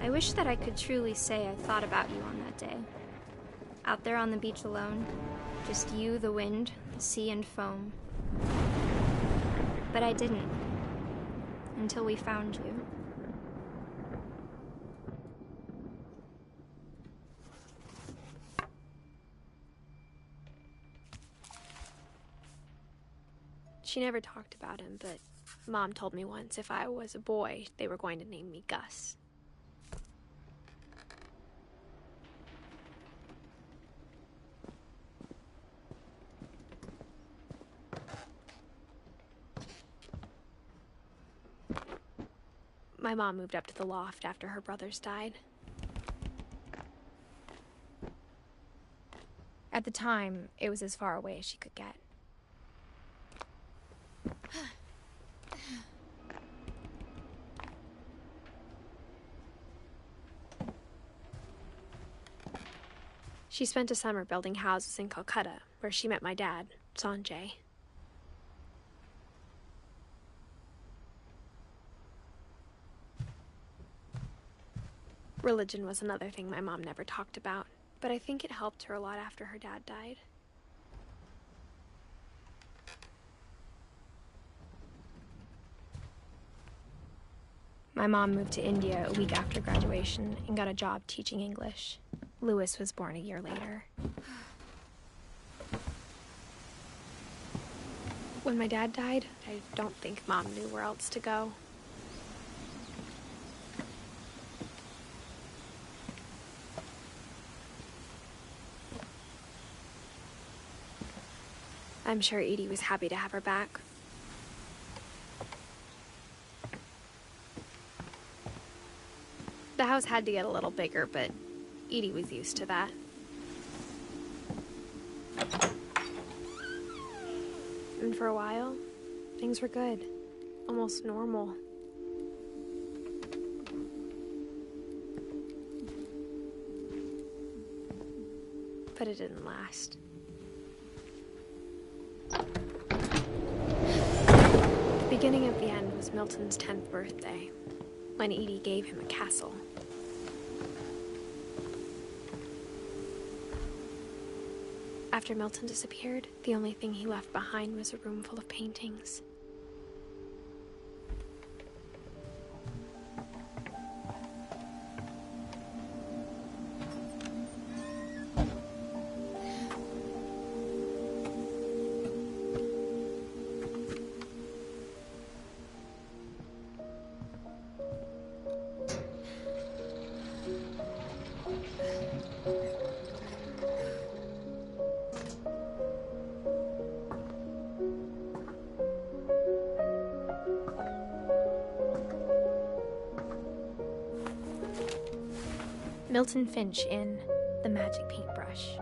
I wish that I could truly say I thought about you on that day. Out there on the beach alone, just you, the wind, the sea, and foam. But I didn't, until we found you. She never talked about him, but Mom told me once if I was a boy, they were going to name me Gus. My mom moved up to the loft after her brothers died. At the time, it was as far away as she could get. She spent a summer building houses in Calcutta, where she met my dad, Sanjay. Religion was another thing my mom never talked about, but I think it helped her a lot after her dad died. My mom moved to India a week after graduation and got a job teaching English. Louis was born a year later. When my dad died, I don't think Mom knew where else to go. I'm sure Edie was happy to have her back. The house had to get a little bigger, but Edie was used to that. And for a while, things were good. Almost normal. But it didn't last. The beginning of the end was Milton's 10th birthday, when Edie gave him a castle. After Milton disappeared, the only thing he left behind was a room full of paintings. Milton Finch in The Magic Paintbrush.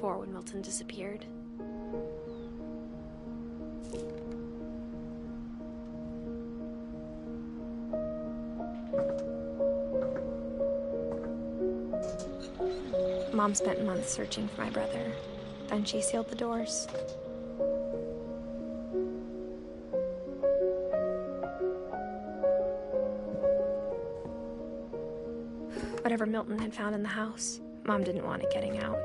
before when Milton disappeared. Mom spent months searching for my brother. Then she sealed the doors. Whatever Milton had found in the house, Mom didn't want it getting out.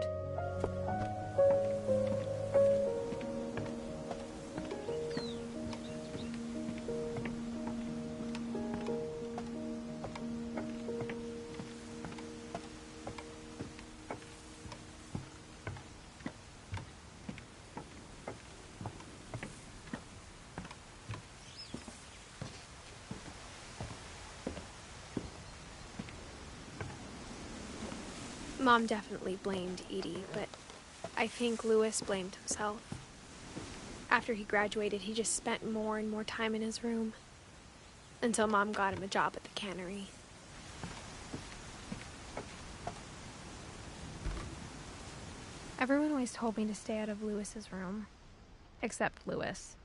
Mom definitely blamed Edie, but I think Louis blamed himself. After he graduated, he just spent more and more time in his room, until Mom got him a job at the cannery. Everyone always told me to stay out of Louis's room, except Louis.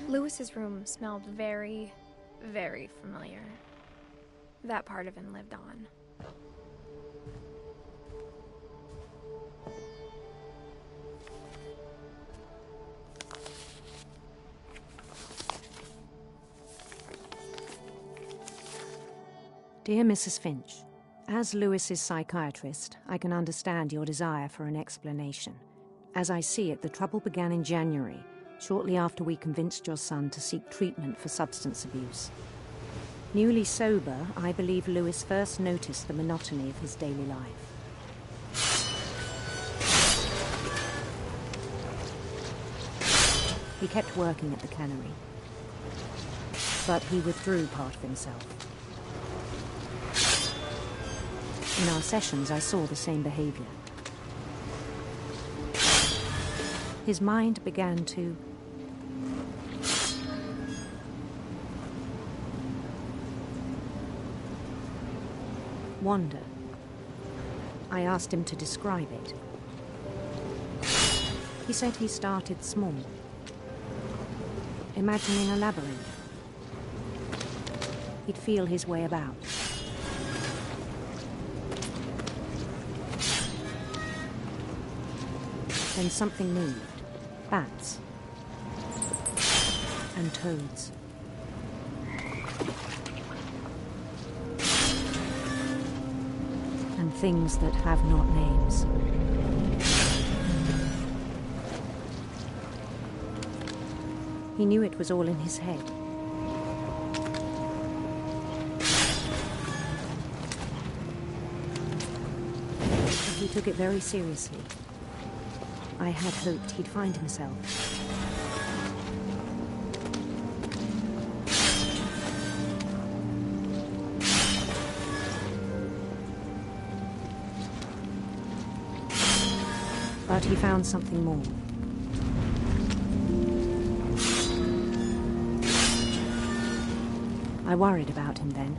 Louis's room smelled very, very familiar. That part of him lived on. Dear Mrs. Finch, as Louis's psychiatrist, I can understand your desire for an explanation. As I see it, the trouble began in January, shortly after we convinced your son to seek treatment for substance abuse. Newly sober, I believe Louis first noticed the monotony of his daily life. He kept working at the cannery, but he withdrew part of himself. In our sessions, I saw the same behavior. His mind began to wander. I asked him to describe it. He said he started small, imagining a labyrinth. He'd feel his way about. Then something moved. Bats. And toads. And things that have not names. He knew it was all in his head. But he took it very seriously. I had hoped he'd find himself. But he found something more. I worried about him then.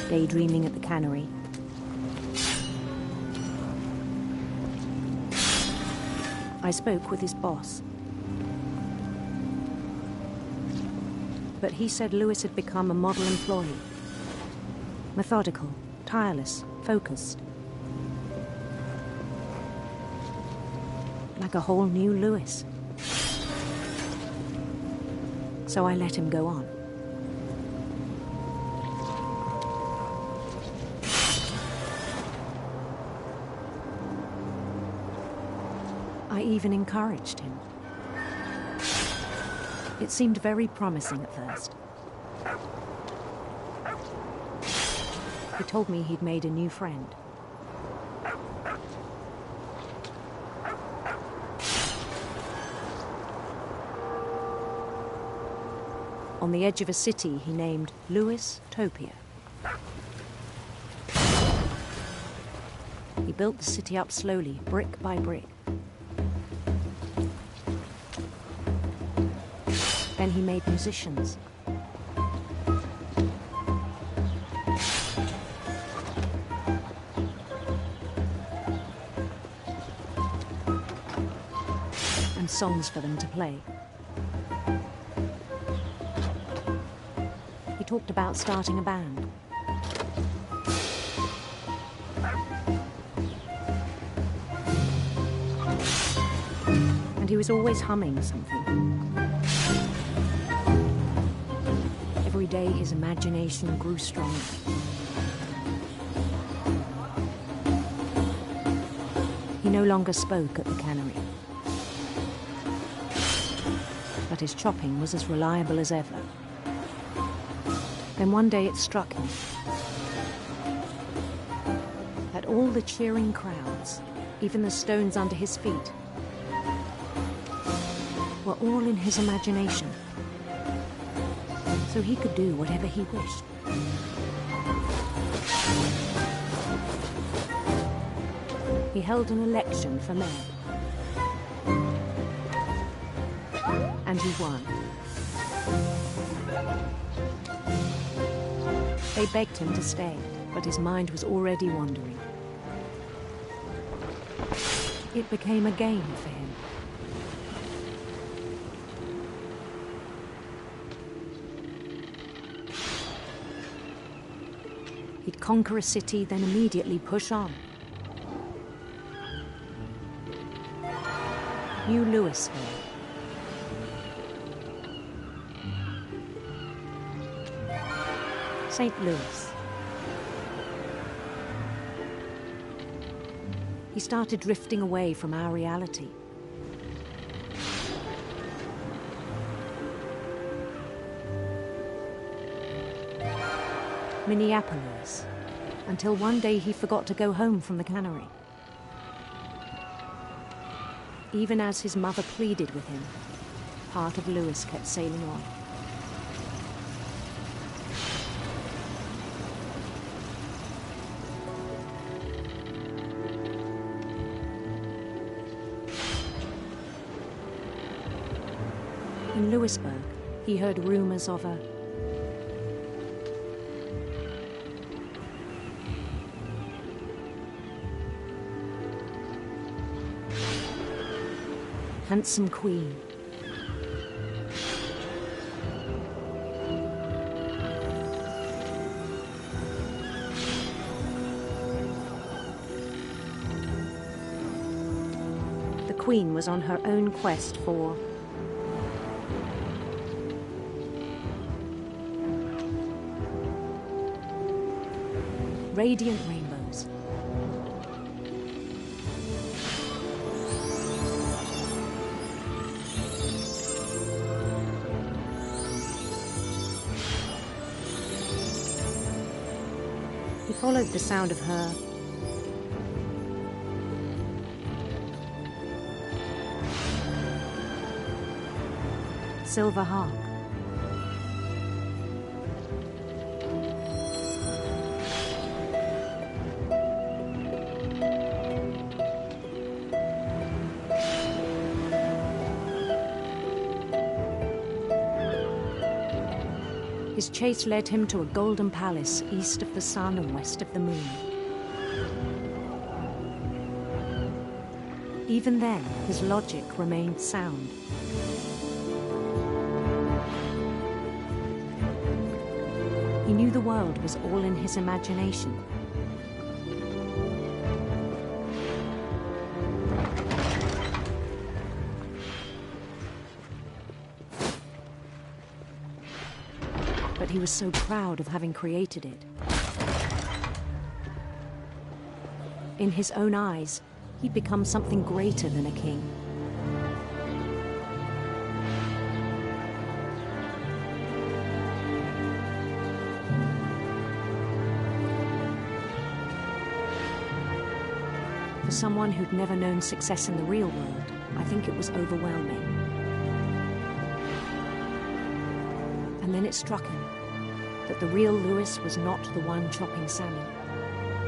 Daydreaming at the cannery. I spoke with his boss. But he said Louis had become a model employee. Methodical, tireless, focused. Like a whole new Louis. So I let him go on. I even encouraged him. It seemed very promising at first. He told me he'd made a new friend. On the edge of a city he named Louis Topia. He built the city up slowly, brick by brick. Then he made musicians. And songs for them to play. He talked about starting a band. And he was always humming something. Every day his imagination grew stronger. He no longer spoke at the cannery. But his chopping was as reliable as ever. Then one day it struck him that all the cheering crowds, even the stones under his feet, were all in his imagination. So he could do whatever he wished. He held an election for mayor. And he won. They begged him to stay, but his mind was already wandering. It became a game for him. He'd conquer a city, then immediately push on. New Louisville. St. Louis. He started drifting away from our reality. Minneapolis, until one day he forgot to go home from the cannery. Even as his mother pleaded with him, part of Louis kept sailing on. In Louisburg, he heard rumors of a handsome queen. The queen was on her own quest for radiant rainbows. He followed the sound of her silver harp. His chase led him to a golden palace east of the sun and west of the moon. Even then, his logic remained sound. He knew the world was all in his imagination. But he was so proud of having created it. In his own eyes, he'd become something greater than a king. For someone who'd never known success in the real world, I think it was overwhelming. And then it struck him that the real Lewis was not the one chopping salmon,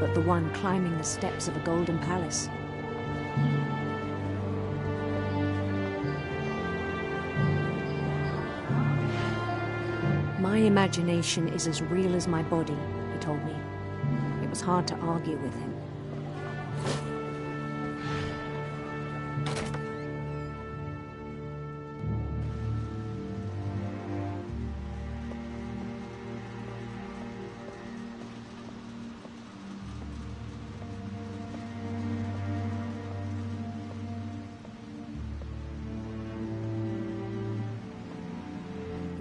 but the one climbing the steps of a golden palace. My imagination is as real as my body, he told me. It was hard to argue with him.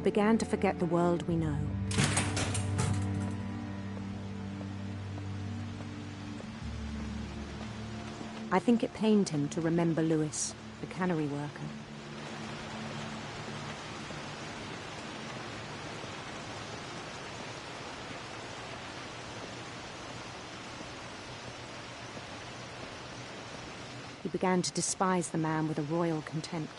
Began to forget the world we know. I think it pained him to remember Lewis, the cannery worker. He began to despise the man with a royal contempt.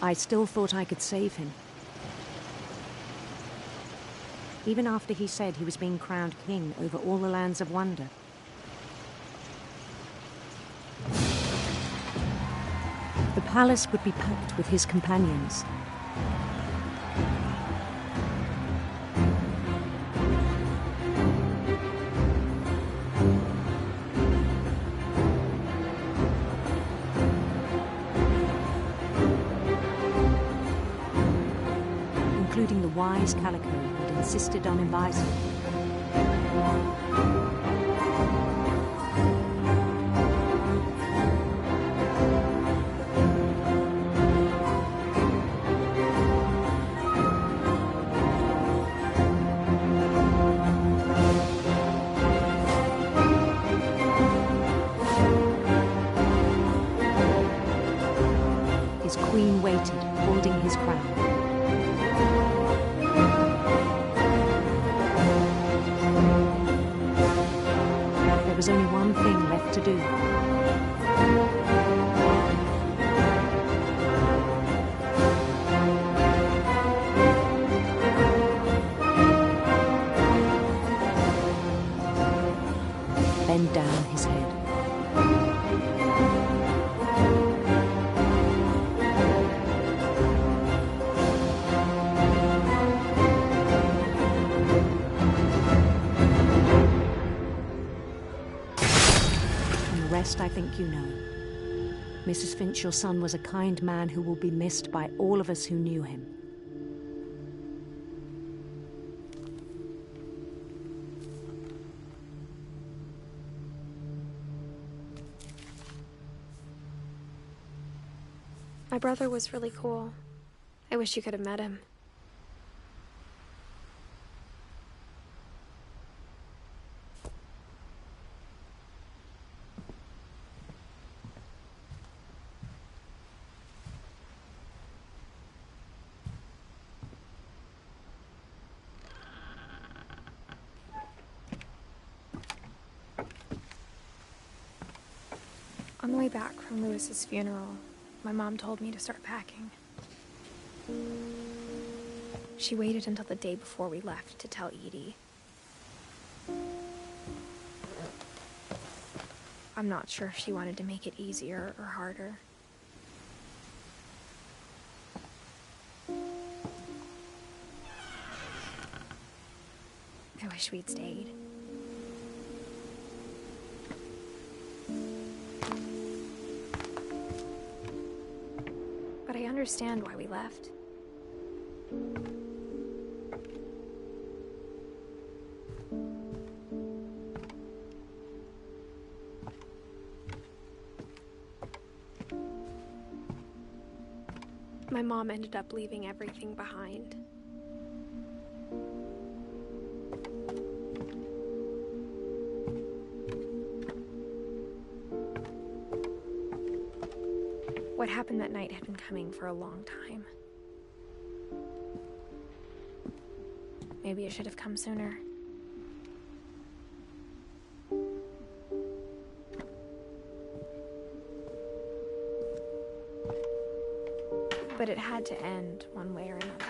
I still thought I could save him. Even after he said he was being crowned king over all the lands of wonder. The palace would be packed with his companions. Including the wise Calico who'd insisted on inviting. His queen waited, holding his crown. There was only one thing left to do. Bend down his head. I think you know. Mrs. Finch, your son was a kind man who will be missed by all of us who knew him. My brother was really cool. I wish you could have met him. On the way back from Lewis's funeral, my mom told me to start packing. She waited until the day before we left to tell Edie. I'm not sure if she wanted to make it easier or harder. I wish we'd stayed. But I understand why we left. My mom ended up leaving everything behind. What happened that night had been coming for a long time. Maybe it should have come sooner. But it had to end one way or another.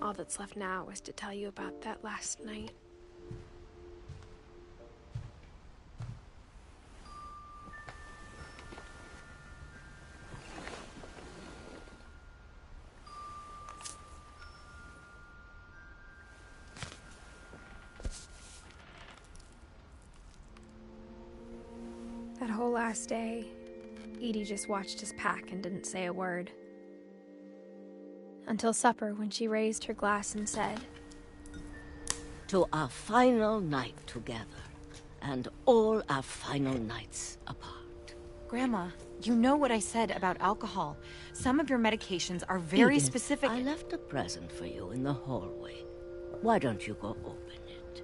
All that's left now was to tell you about that last night. That whole last day, Edie just watched us pack and didn't say a word. Until supper, when she raised her glass and said, "To our final night together, and all our final nights apart." Grandma, you know what I said about alcohol. Some of your medications are very Edith, specific. I left a present for you in the hallway. Why don't you go open it?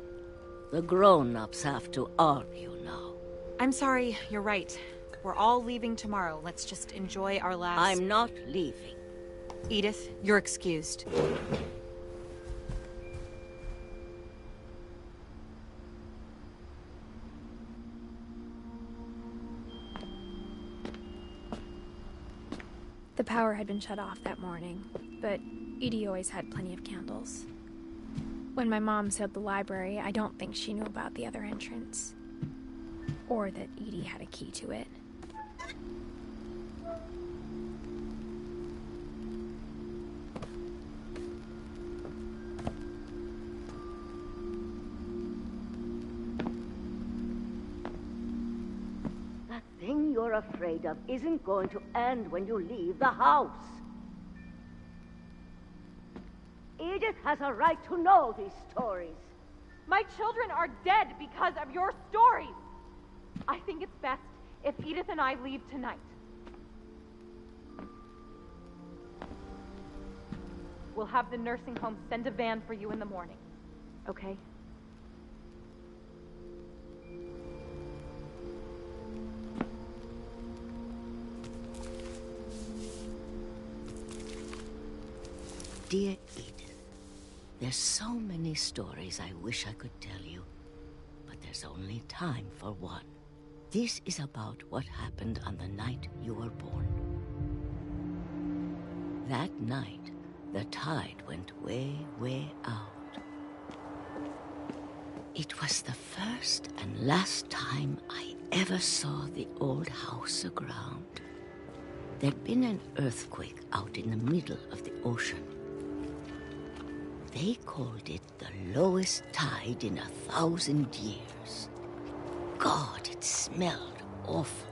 The grown-ups have to argue now. I'm sorry, you're right. We're all leaving tomorrow. Let's just enjoy our last... I'm not leaving. Edith, you're excused. The power had been shut off that morning, but Edie always had plenty of candles. When my mom sealed the library, I don't think she knew about the other entrance. Or that Edie had a key to it. That thing you're afraid of isn't going to end when you leave the house. Edith has a right to know these stories. My children are dead because of your stories. I think it's best if Edith and I leave tonight. We'll have the nursing home send a van for you in the morning, okay? Dear Edith, there's so many stories I wish I could tell you, but there's only time for one. This is about what happened on the night you were born. That night, the tide went way, way out. It was the first and last time I ever saw the old house aground. There'd been an earthquake out in the middle of the ocean. They called it the lowest tide in 1,000 years. God, it smelled awful.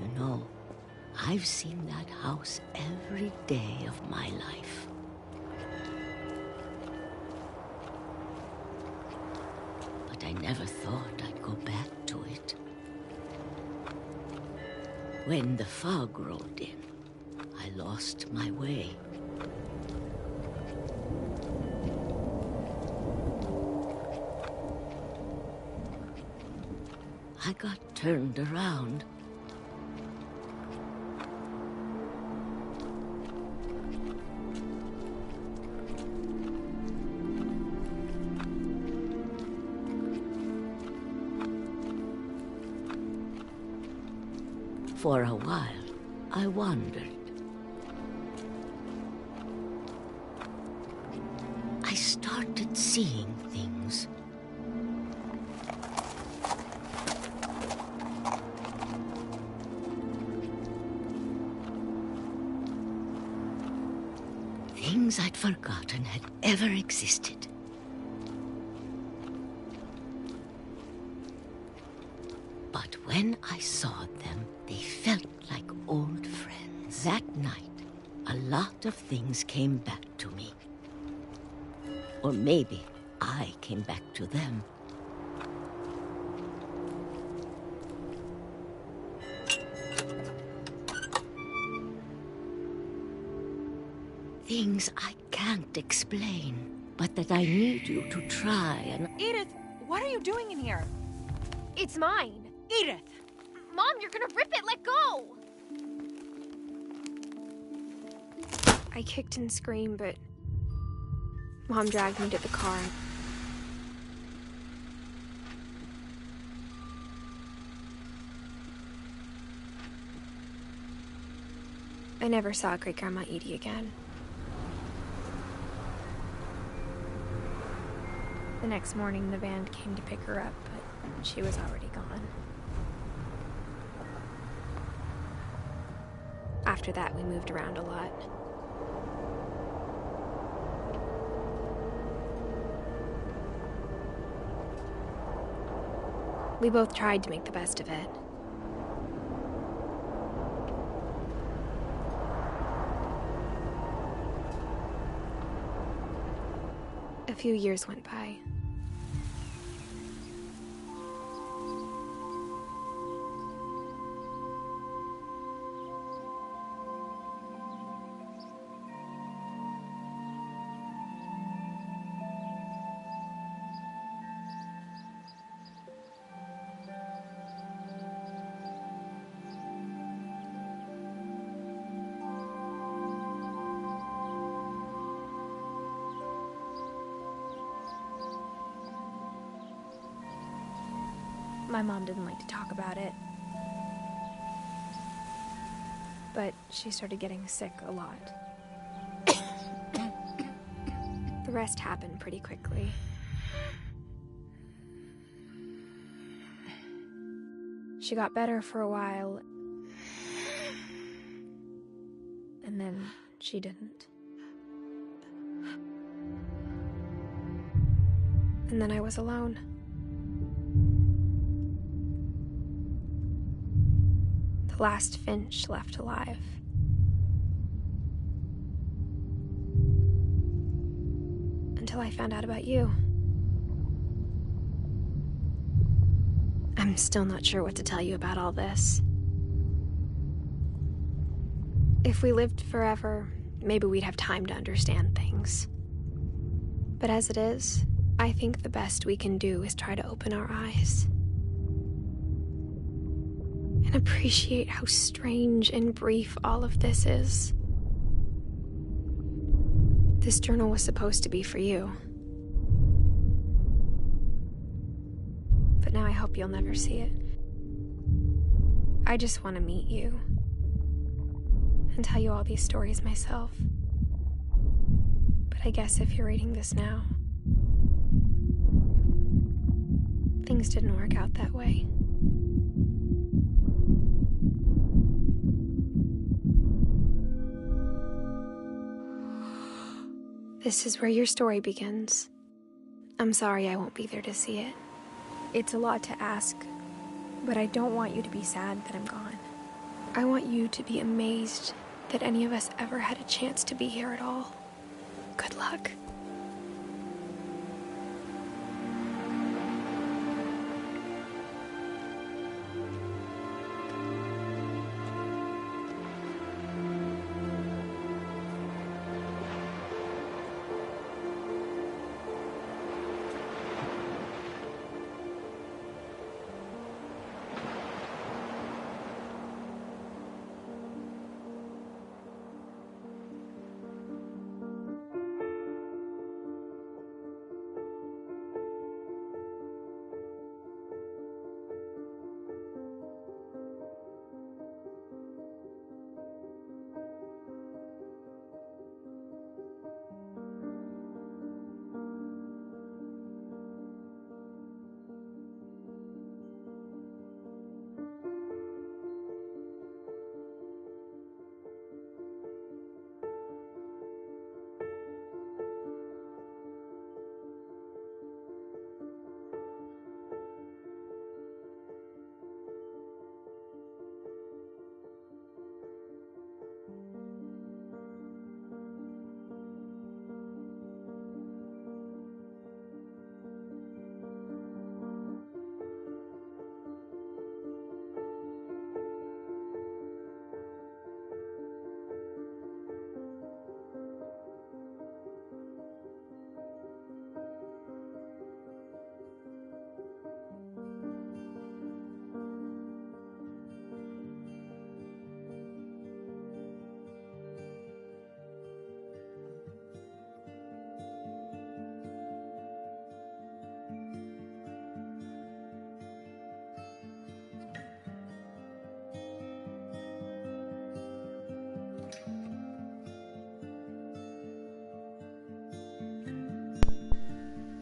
You know, I've seen that house every day of my life. But I never thought I'd go back to it. When the fog rolled in, I lost my way. I got turned around. For a while, I wandered. I started seeing things. Things I'd forgotten had ever existed. But when I saw them, they felt like old friends. That night, a lot of things came back to me. Or maybe I came back to them. Things I can't explain, but that I need you to try and... Edith, what are you doing in here? It's mine. Edith! Mom, you're gonna rip it! Let go! I kicked and screamed, but Mom dragged me to the car. I never saw Great-Grandma Edie again. The next morning, the van came to pick her up, but she was already gone. After that, we moved around a lot. We both tried to make the best of it. A few years went by. My mom didn't like to talk about it, but she started getting sick a lot. The rest happened pretty quickly. She got better for a while, and then she didn't. And then I was alone. The last Finch left alive. Until I found out about you. I'm still not sure what to tell you about all this. If we lived forever, maybe we'd have time to understand things. But as it is, I think the best we can do is try to open our eyes. And appreciate how strange and brief all of this is. This journal was supposed to be for you. But now I hope you'll never see it. I just want to meet you and tell you all these stories myself. But I guess if you're reading this now, things didn't work out that way. This is where your story begins. I'm sorry I won't be there to see it. It's a lot to ask, but I don't want you to be sad that I'm gone. I want you to be amazed that any of us ever had a chance to be here at all. Good luck.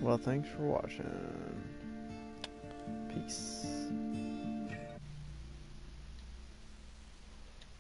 Well, thanks for watching. Peace.